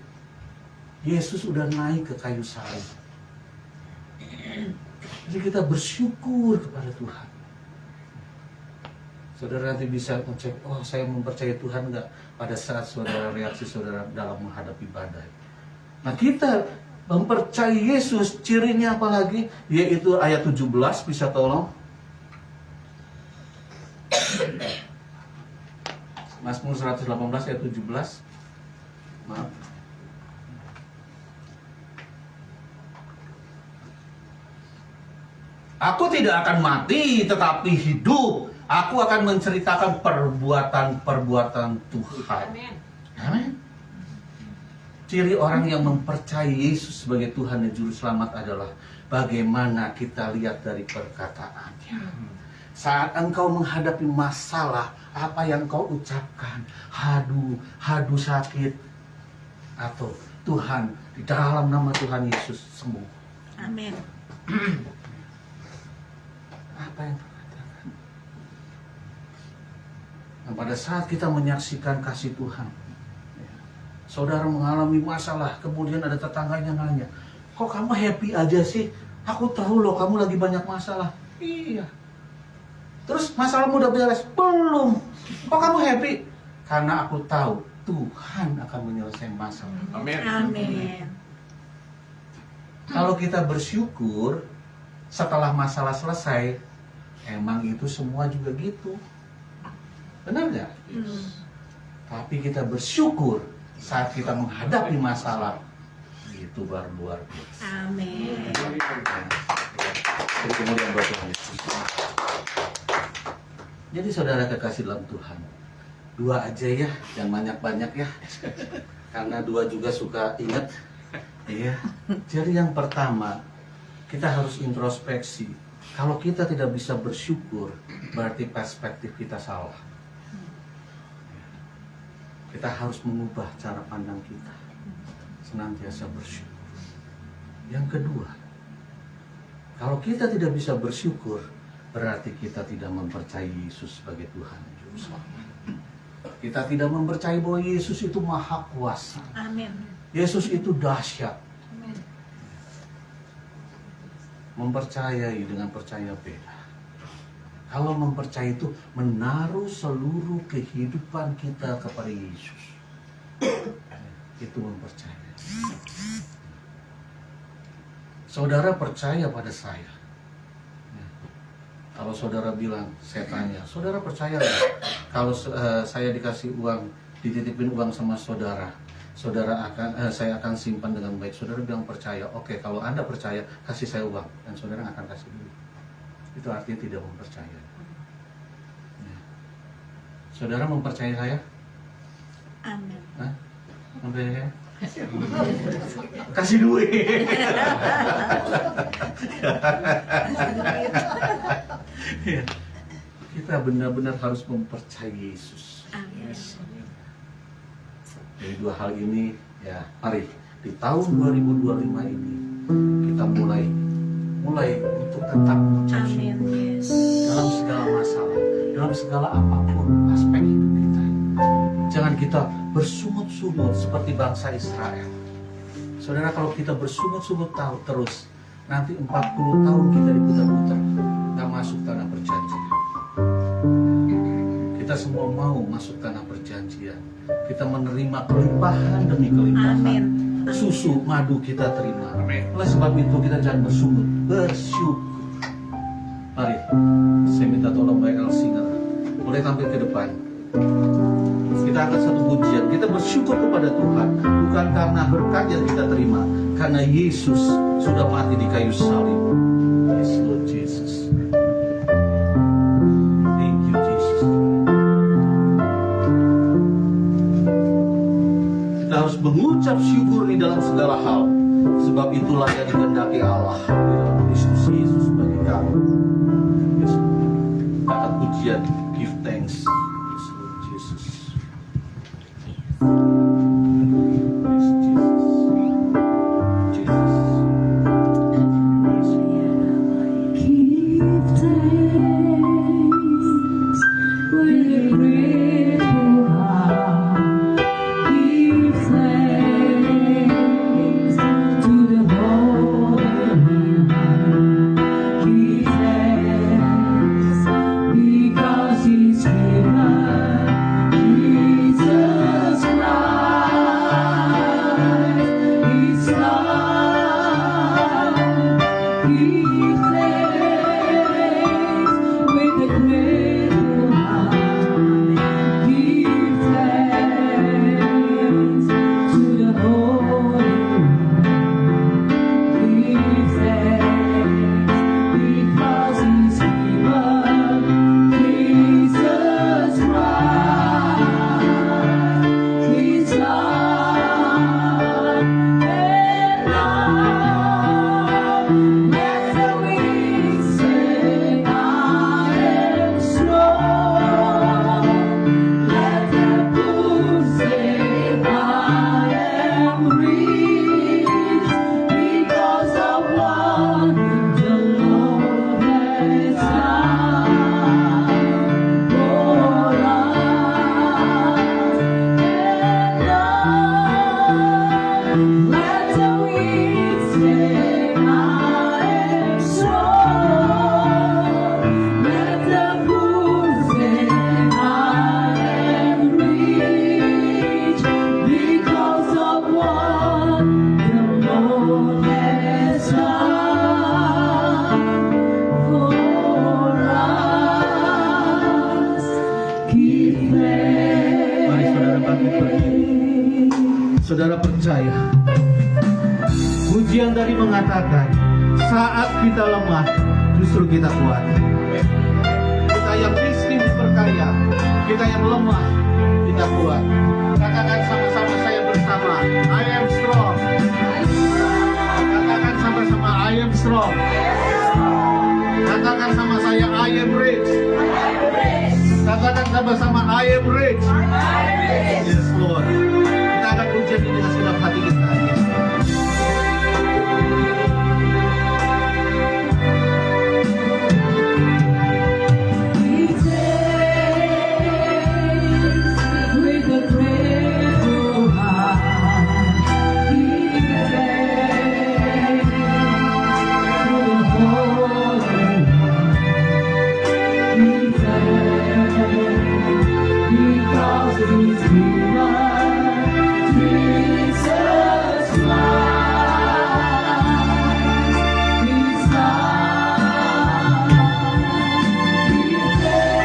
Yesus sudah naik ke kayu salib. Jadi kita bersyukur kepada Tuhan. Saudara nanti bisa ngecek, oh saya mempercayai Tuhan enggak, pada saat saudara reaksi saudara dalam menghadapi badai. Nah kita mempercayai Yesus, cirinya apa lagi? Yaitu ayat 17, bisa tolong? Mazmur 118 ayat 17. Maaf. Aku tidak akan mati tetapi hidup. Aku akan menceritakan perbuatan-perbuatan Tuhan. Amin. Ciri orang yang mempercayai Yesus sebagai Tuhan dan Juru Selamat adalah bagaimana kita lihat dari perkataannya. Saat engkau menghadapi masalah, apa yang kau ucapkan? Hadu sakit. Atau Tuhan, di dalam nama Tuhan Yesus sembuh. Amin. Apa yang kau katakan? Nah, pada saat kita menyaksikan kasih Tuhan, saudara mengalami masalah, kemudian ada tetangganya nanya, kok kamu happy aja sih? Aku tahu loh kamu lagi banyak masalah. Iya. Terus masalahmu udah beres? Belum. Kok kamu happy? Karena aku tahu Tuhan akan menyelesaikan masalah. Amin. Amin. Kalau kita bersyukur setelah masalah selesai, emang itu semua juga gitu. Benar nggak? Tapi kita bersyukur saat kita menghadapi masalah, itu baru luar biasa. Amin. Kemudian buat Tuhan Yesus. Jadi saudara kekasih dalam Tuhan, 2 aja ya, jangan banyak-banyak ya. Karena 2 juga suka ingat. Iya. Jadi yang pertama, kita harus introspeksi. Kalau kita tidak bisa bersyukur, berarti perspektif kita salah. Kita harus mengubah cara pandang kita, senantiasa bersyukur. Yang kedua, kalau kita tidak bisa bersyukur, berarti kita tidak mempercayai Yesus sebagai Tuhan dan Juru Selamat. Kita tidak mempercayai bahwa Yesus itu maha kuasa. Amin. Yesus itu dahsyat. Mempercayai dengan percaya beda. Kalau mempercayai itu menaruh seluruh kehidupan kita kepada Yesus. Itu mempercayai. Saudara percaya pada saya. Kalau saudara bilang, saya tanya, saudara percaya nggak? Kalau saya dikasih uang, dititipin uang sama saudara, saya akan simpan dengan baik. Saudara bilang percaya, oke. Kalau Anda percaya, kasih saya uang, dan saudara akan kasih duit. Itu artinya tidak mempercayai. Ya. Saudara mempercayai saya? Amin. Hah? Mempercayai saya? Kasih duit. Ya. Kita benar-benar harus mempercayai Yesus. Amin. Jadi 2 hal ini, ya, mari di tahun 2025 ini kita mulai untuk tetap mengucap Amin. syukur Yes. dalam segala masalah, dalam segala apapun aspek hidup kita. Jangan kita bersungut-sungut seperti bangsa Israel. Saudara, kalau kita bersungut-sungut terus, nanti 40 tahun kita diputar-putar, nggak masuk tanah perjanjian. Kita semua mau masuk tanah perjanjian. Kita menerima kelimpahan demi kelimpahan. Amin. Susu, madu kita terima. Amin. Oleh sebab itu kita jangan bersungut, bersyukur. Mari, saya minta tolong Mbak El Singer, boleh tampil ke depan. Kita angkat satu pujian. Kita bersyukur kepada Tuhan, bukan karena berkat yang kita terima, karena Yesus sudah mati di kayu salib. Yes, Lord Jesus. Thank you, Jesus. Kita harus mengucap syukur di dalam segala hal, sebab itulah yang dikehendaki Allah di dalam Kristus Yesus bagi kami. Yes. Angkat pujian, give thanks. Yes, Lord Jesus. Yes, Jesus. percaya. Pujian tadi mengatakan, saat kita lemah, justru kita kuat. Kita yang miskin berkaya, kita yang lemah, kita kuat. Katakan sama-sama saya bersama, I am strong. Katakan sama-sama, I am strong. Katakan sama saya, I am rich. Katakan sama-sama, I am rich. Yes Lord. Kita akan pujian ini dengan segenap hati kita. Yes Lord. With a grateful heart, we take to the Holy One. We take because He's given Jesus life. His life. We take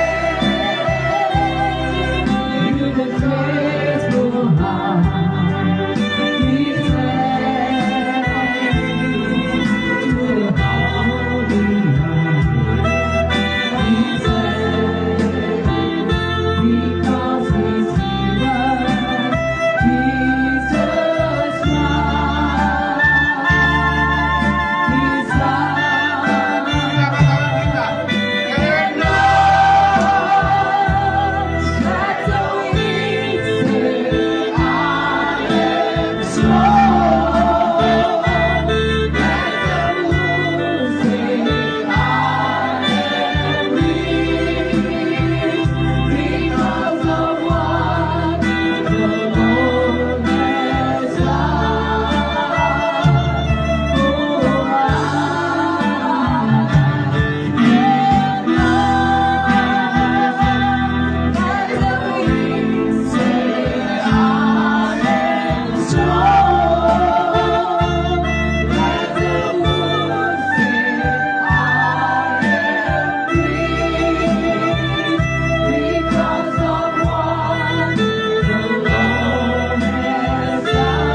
with a grateful heart. We take to the Holy One. We take because He's given Jesus life. His life. Let the weak say, I am strong. Let the lose say, I am weak. Because of what the Lord has done.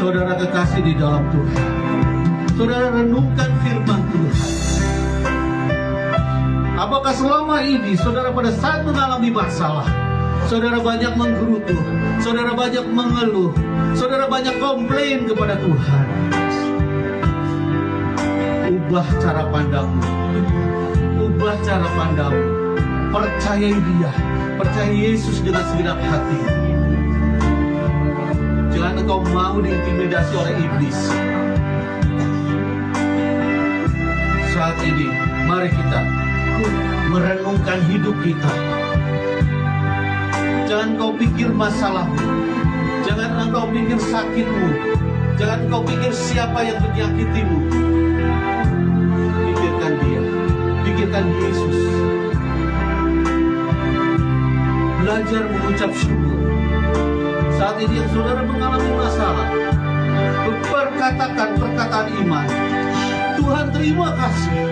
Saudara kekasih di dalam Tuhan, saudara renungkan firman Tuhan. Apakah selama ini saudara pada saat mengalami masalah, saudara banyak menggerutu, saudara banyak mengeluh, saudara banyak komplain kepada Tuhan? Ubah cara pandangmu, ubah cara pandangmu. Percayai Dia, percayai Yesus dengan segenap hati. Jangan engkau mau diintimidasi oleh iblis. Saat ini, mari kita merenungkan hidup kita. Jangan kau pikir masalahmu, jangan engkau pikir sakitmu, jangan kau pikir siapa yang menyakitimu. Pikirkan Dia, pikirkan Yesus. Belajar mengucap syukur. Saat ini yang saudara mengalami masalah, berkatakan perkataan iman. Tuhan, terima kasih.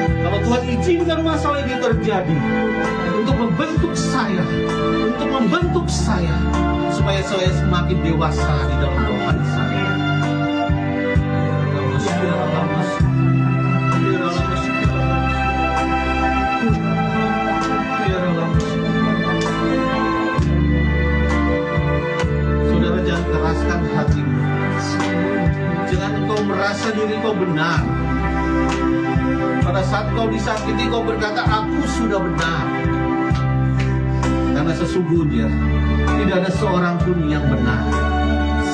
Kalau Tuhan izinkan masalah ini terjadi untuk membentuk saya, supaya saya semakin dewasa di dalam rohani saya. Saudara, jangan keraskan hatimu. Jangan engkau merasa diri kau benar. Pada saat kau disakiti, kau berkata, aku sudah benar. Karena sesungguhnya tidak ada seorang pun yang benar.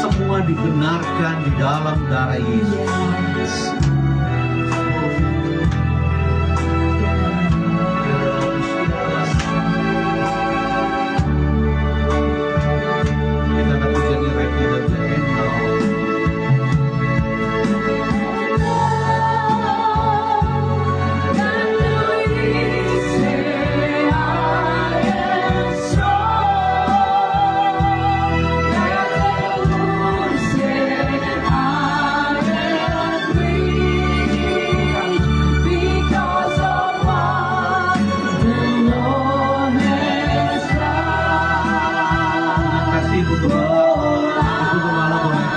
Semua semua dibenarkan di dalam darah Yesus. Kita akan menjadi ready dan ready now. Kasih Ibu Gembala. Ibu Gembala boleh.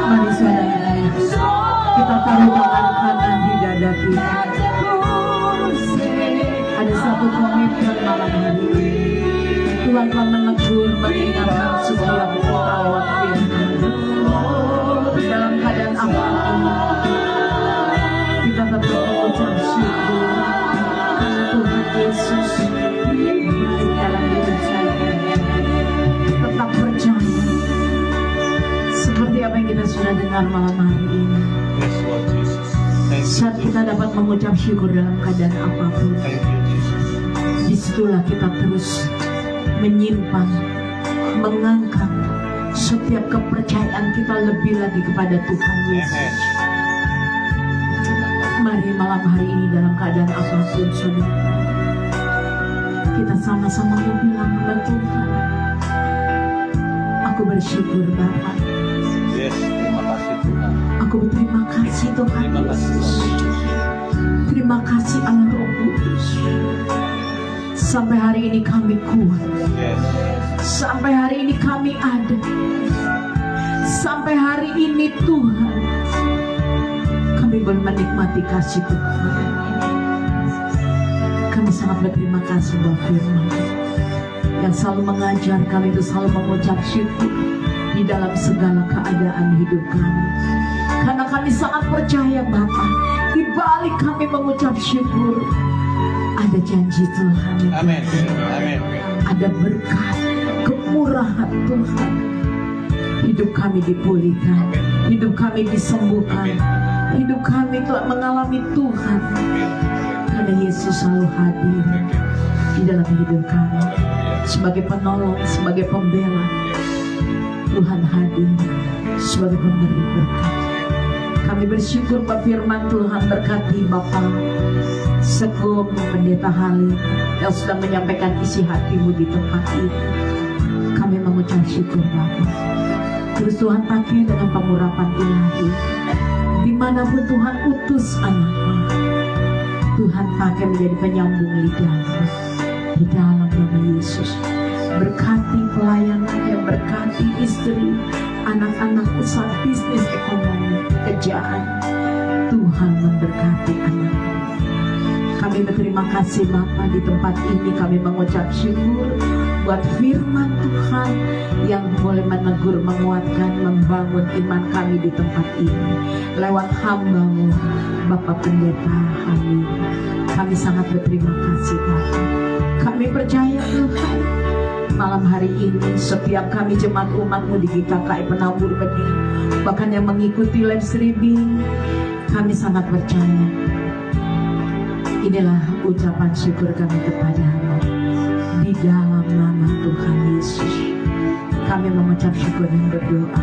Mari saudara, kita taruh tangan kanan di dada kita. Ada satu komitmen malam hari ini. Tuhan telah menegur mengingatkan supaya kita lewat firman. Dalam keadaan apapun, kita tetap mengucap syukur karena Tuhan Yesus baik dalam hidup saya. Tetap percaya seperti apa yang kita sudah dengar malam hari ini. Yes, Lord Jesus. Thank you. Saat kita dapat mengucap syukur dalam keadaan apapun, Thank you, Jesus. disitulah kita terus menyimpan, mengangkat setiap kepercayaan kita lebih lagi kepada Tuhan Yesus. Mari malam hari ini dalam keadaan apapun, saudara, kita sama-sama mau bilang kepada Tuhan, aku bersyukur Bapa, Yes, terima kasih Tuhan. aku berterima kasih Tuhan Terima kasih Yesus. Tuhan. Terima kasih Allah Roh Kudus. Sampai hari ini kami kuat. Yes. Sampai hari ini kami ada. Sampai hari ini Tuhan, kami boleh menikmati kasih Tuhan. Kami sangat berterima kasih buat firman yang selalu mengajar kami itu selalu mengucap syukur di dalam segala keadaan hidup kami. Karena kami sangat percaya Bapa, di balik kami mengucap syukur ada janji Tuhan. Amin. Amin. Ada berkat, kemurahan Tuhan. Hidup kami dipulihkan, hidup kami disembuhkan, hidup kami Tuhan mengalami Tuhan. Karena Yesus selalu hadir di dalam hidup kami sebagai penolong, sebagai pembela. Tuhan hadir sebagai pemberi berkat. Kami bersyukur Pak firman Tuhan berkati Bapak Segum Pendeta Halim yang sudah menyampaikan isi hatimu di tempat ini. Kami mengucap syukur Bapak. Terus Tuhan pakai dengan pengurapan ilahi. Dimanapun Tuhan utus anakmu, Tuhan pakai menjadi penyambung lidahmu di dalam nama Yesus. Berkati pelayanannya, berkati istri, anak-anak, usaha bisnis, ekonomi, pekerjaan. Tuhan memberkati anakmu. Kami berterima kasih Bapa, di tempat ini kami mengucap syukur buat firman Tuhan yang boleh menegur, menguatkan, membangun iman kami di tempat ini lewat hamba-Mu Bapak Pendeta Halim. Kami sangat berterima kasih Bapa. Kami percaya Tuhan, malam hari ini setiap kami jemaat umat-Mu di GKKI Penabur Benih, bahkan yang mengikuti live streaming, kami sangat percaya. Inilah ucapan syukur kami kepadamu di dalam nama Tuhan Yesus. Kami mengucap syukur dan berdoa.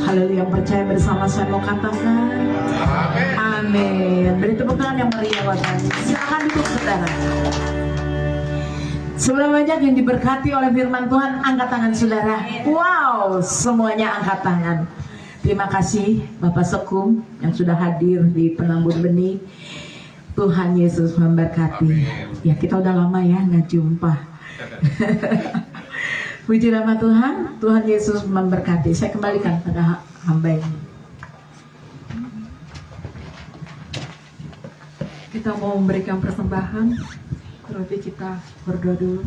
Haleluya, yang percaya bersama saya mau katakan amin. Beri tepuk tangan yang meriah buat kami. Silakan duduk saudara. Sebelum banyak yang diberkati oleh firman Tuhan, angkat tangan saudara. Wow, semuanya angkat tangan. Terima kasih Bapak Sekum yang sudah hadir di Penambur Benih. Tuhan Yesus memberkati. Ya, kita udah lama ya nggak jumpa. Puji nama Tuhan. Tuhan Yesus memberkati. Saya kembalikan pada hamba ini. Kita mau memberikan persembahan, tapi kita berdoa dulu.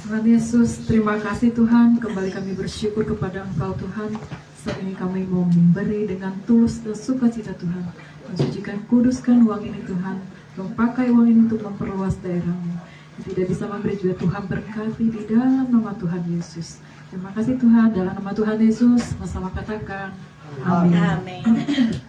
Tuhan Yesus, terima kasih Tuhan. Kembali kami bersyukur kepada Engkau Tuhan. Saat ini kami mau memberi dengan tulus dan sukacita Tuhan. Mensucikan, kuduskan uang ini Tuhan. Kau pakai uang ini untuk memperluas daerahmu. Tidak bisa memberi juga, Tuhan berkati di dalam nama Tuhan Yesus. Terima kasih Tuhan, dalam nama Tuhan Yesus, sama-sama katakan amin. Amin.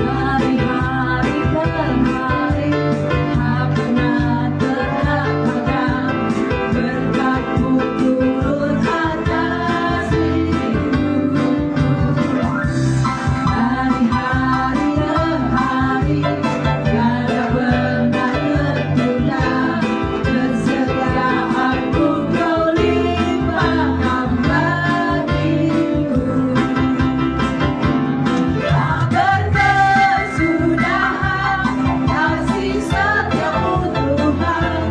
Hari-hari berhari, tak pernah terlupakan. Berkat-Mu turun atas hidupku. Hari-hari berhari, tiada pernah tertunda. Kesetiaan-Mu Kau limpahkan bagiku. Tak berkesudahan kasih setiamu Tuhan,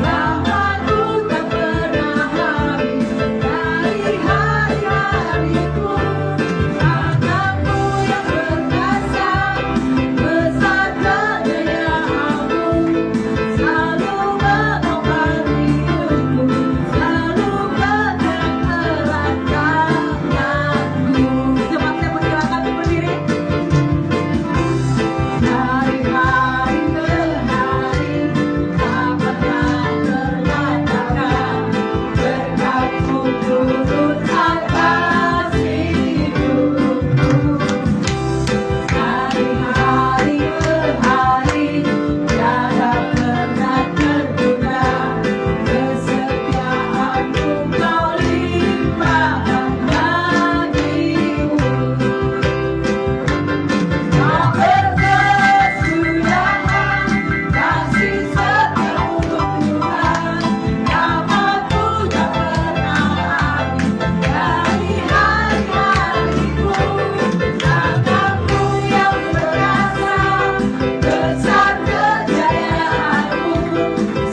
rahmat-Mu tak pernah habis dari hari-hariku. Tangan-Mu yang perkasa, besar kejayaan-Mu, selalu menopang hidupku, selalu bergerak tanganku. Cepat saya persilakan berdiri. Hari-hari berhari, tak pernah terlupakan. Berkat-Mu turun atas hidupku. Hari-hari berhari, tiada pernah tertunda. Kesetiaan-Mu Kau limpahkan bagiku. Tak berkesudahan kasih setiamu Tuhan, rahmat-Mu tak pernah habis dari hari-hariku. Tangan-Mu yang perkasa, besar kejayaan-Mu,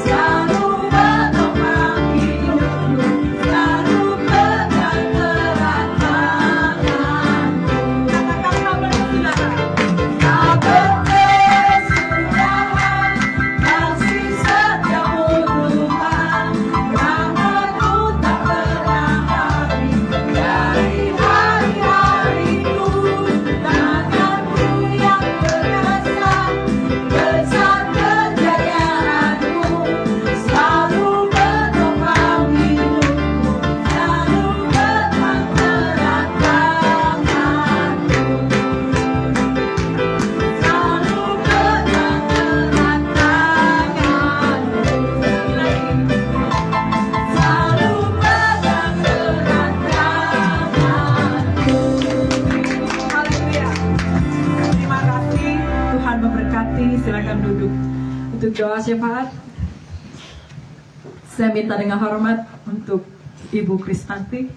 selalu menopang hidupku, selalu pegang erat tanganku. Katakan kabar saudara. Tak berkesudahan kasih setiamu Tuhan, rahmat-Mu tak pernah habis dari hari-hariku. Tangan-Mu yang perkasa, besar kejayaan-Mu, selalu menopang hidupku, selalu pegang erat tanganku. Selalu pegang erat tanganku. Selalu pegang erat tanganku. Haleluya. Terima kasih, Tuhan memberkati. Silakan duduk untuk doa syafaat. Saya minta dengan hormat untuk Ibu Kristanti.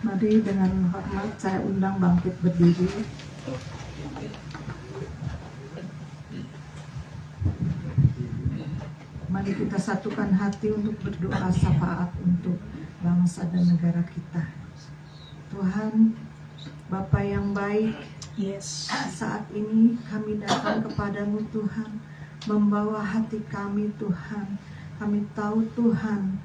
Mari dengan hormat saya undang bangkit berdiri. Mari kita satukan hati untuk berdoa syafaat untuk bangsa dan negara kita. Tuhan, Bapa yang baik, Yes. saat ini kami datang kepadamu Tuhan, membawa hati kami Tuhan. Kami tahu Tuhan,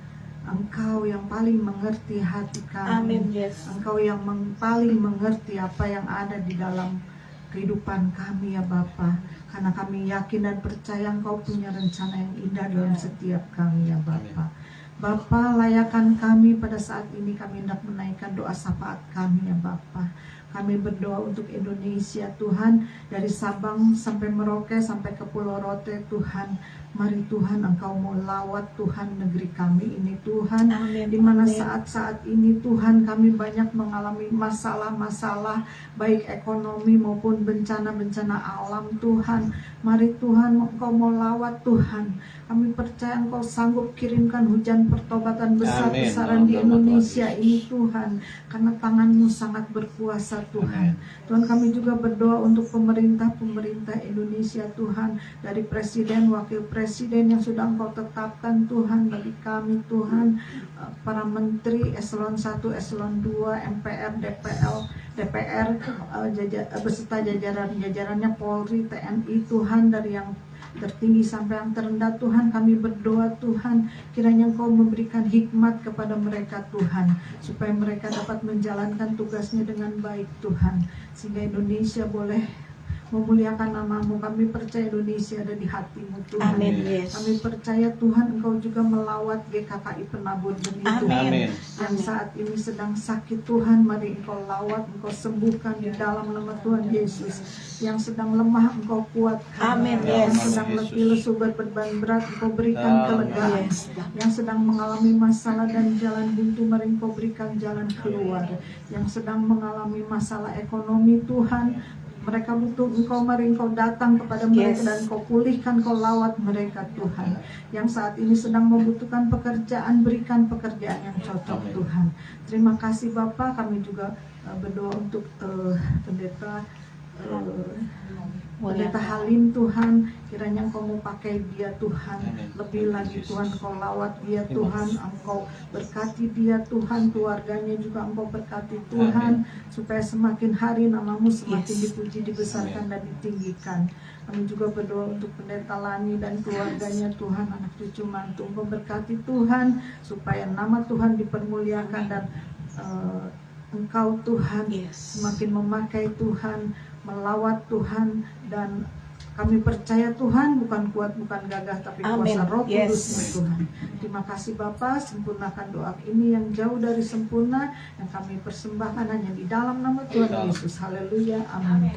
Engkau yang paling mengerti hati kami. Amin. Yes. Engkau yang paling mengerti apa yang ada di dalam kehidupan kami ya Bapa. Karena kami yakin dan percaya Engkau punya rencana yang indah dalam setiap kami ya Bapa. Bapa, layakan kami pada saat ini, kami hendak menaikkan doa syafaat kami ya Bapa. Kami berdoa untuk Indonesia Tuhan, dari Sabang sampai Merauke sampai ke Pulau Rote Tuhan. Mari Tuhan, Engkau mau lawat Tuhan negeri kami ini Tuhan, Amin. di mana Amin. saat-saat ini Tuhan kami banyak mengalami masalah-masalah baik ekonomi maupun bencana-bencana alam Tuhan. Mari Tuhan, Engkau mau lawat Tuhan. Kami percaya Engkau sanggup kirimkan hujan pertobatan besar-besaran di Indonesia ini Tuhan, karena tangan-Mu sangat berkuasa Tuhan. Tuhan, kami juga berdoa untuk pemerintah Indonesia Tuhan, dari presiden, wakil presiden yang sudah Engkau tetapkan Tuhan bagi kami Tuhan, para menteri eselon 1, eselon 2, MPR, DPR beserta jajarannya Polri, TNI Tuhan, dari yang tertinggi sampai yang terendah Tuhan. Kami berdoa Tuhan, kiranya Engkau memberikan hikmat kepada mereka Tuhan, supaya mereka dapat menjalankan tugasnya dengan baik Tuhan, sehingga Indonesia boleh memuliakan nama-Mu. Kami percaya Indonesia ada di hati-Mu Tuhan. Amin, yes. Kami percaya Tuhan, Engkau juga melawat GKKI Penabur Benih Tuhan, Amin. yang saat ini sedang sakit Tuhan. Mari Engkau lawat, Engkau sembuhkan di dalam nama Tuhan Yesus. Yang sedang lemah Engkau kuatkan. Amin, Yang yes. sedang letih lesu berbeban berat Engkau berikan kelegaan. Yes. Yang sedang mengalami masalah dan jalan buntu, mari Engkau berikan jalan keluar. Yang sedang mengalami masalah ekonomi Tuhan, mereka butuh Engkau, mari Engkau datang kepada mereka, Yes. dan Engkau pulihkan, Engkau lawat mereka Tuhan. Yang saat ini sedang membutuhkan pekerjaan, berikan pekerjaan yang cocok Tuhan. Terima kasih Bapa. Kami juga berdoa untuk pendeta Halim Tuhan, kiranya Engkau mau pakai dia Tuhan, lebih lagi Tuhan, Engkau lawat dia Tuhan, Engkau berkati dia Tuhan, keluarganya juga Engkau berkati Tuhan, supaya semakin hari nama-Mu semakin Yes. dipuji, dibesarkan dan ditinggikan. Kami juga berdoa untuk pendeta Lani dan keluarganya Tuhan, anak cucu mantu, Engkau berkati Tuhan, supaya nama Tuhan dipermuliakan, dan Engkau Tuhan Yes. semakin memakai Tuhan, melawat Tuhan, dan kami percaya Tuhan bukan kuat, bukan gagah, tapi Amin. kuasa Roh Yes. Kudus-Mu Tuhan. Terima kasih Bapa, sempurnakan doa ini yang jauh dari sempurna, yang kami persembahkan hanya di dalam nama Tuhan Yesus. Haleluya, amin.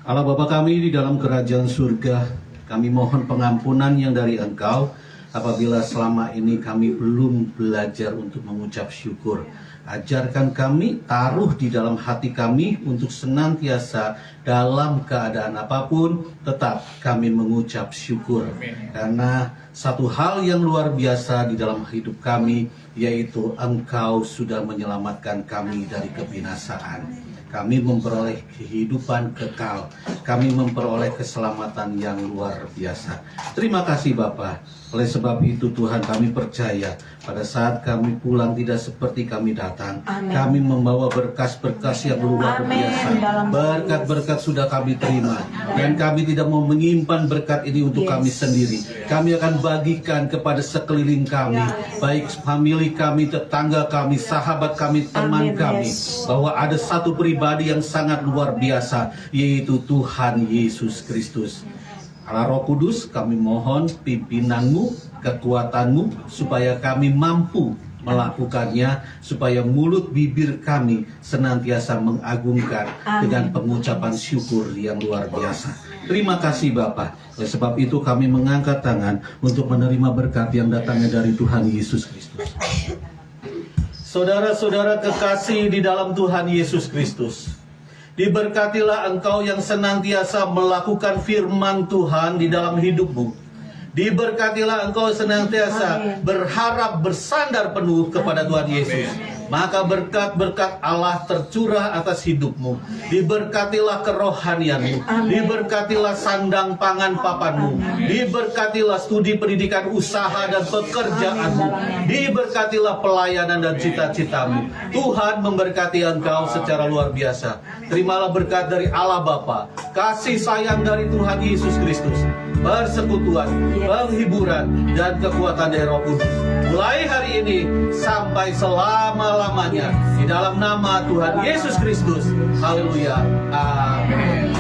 Allah Bapa kami di dalam kerajaan surga, kami mohon pengampunan yang dari Engkau apabila selama ini kami belum belajar untuk mengucap syukur. Ajarkan kami, taruh di dalam hati kami untuk senantiasa dalam keadaan apapun tetap kami mengucap syukur. Karena satu hal yang luar biasa di dalam hidup kami, yaitu Engkau sudah menyelamatkan kami dari kebinasaan. Kami memperoleh kehidupan kekal. Kami memperoleh keselamatan yang luar biasa. Terima kasih Bapa. Oleh sebab itu Tuhan, kami percaya pada saat kami pulang tidak seperti kami datang. Amin. Kami membawa berkas-berkas yang luar Amin. biasa. Dalam Berkat-berkat sudah kami terima. Dan kami tidak mau menyimpan berkat ini untuk Yes. kami sendiri. Kami akan bagikan kepada sekeliling kami. Baik famili kami, tetangga kami, sahabat kami, teman Amin, kami. yes. Bahwa ada satu pribadi yang sangat luar biasa, yaitu Tuhan Yesus Kristus. Allah Roh Kudus, kami mohon pimpinan-Mu, kekuatan-Mu, supaya kami mampu melakukannya, supaya mulut bibir kami senantiasa mengagungkan Amin. dengan pengucapan syukur yang luar biasa. Terima kasih Bapa. Oleh sebab itu kami mengangkat tangan untuk menerima berkat yang datangnya dari Tuhan Yesus Kristus. Saudara-saudara kekasih di dalam Tuhan Yesus Kristus, diberkatilah engkau yang senantiasa melakukan firman Tuhan di dalam hidupmu. Diberkatilah engkau senantiasa berharap bersandar penuh kepada Tuhan Yesus. Maka berkat-berkat Allah tercurah atas hidupmu. Diberkatilah kerohanianmu. Diberkatilah sandang pangan papanmu. Diberkatilah studi pendidikan usaha dan pekerjaanmu. Diberkatilah pelayanan dan cita-citamu. Tuhan memberkati engkau secara luar biasa. Terimalah berkat dari Allah Bapa, kasih sayang dari Tuhan Yesus Kristus, persekutuan, penghiburan, dan kekuatan dari Roh Kudus. Mulai hari ini sampai selama-lamanya, di dalam nama Tuhan Yesus Kristus. Haleluya. Amin.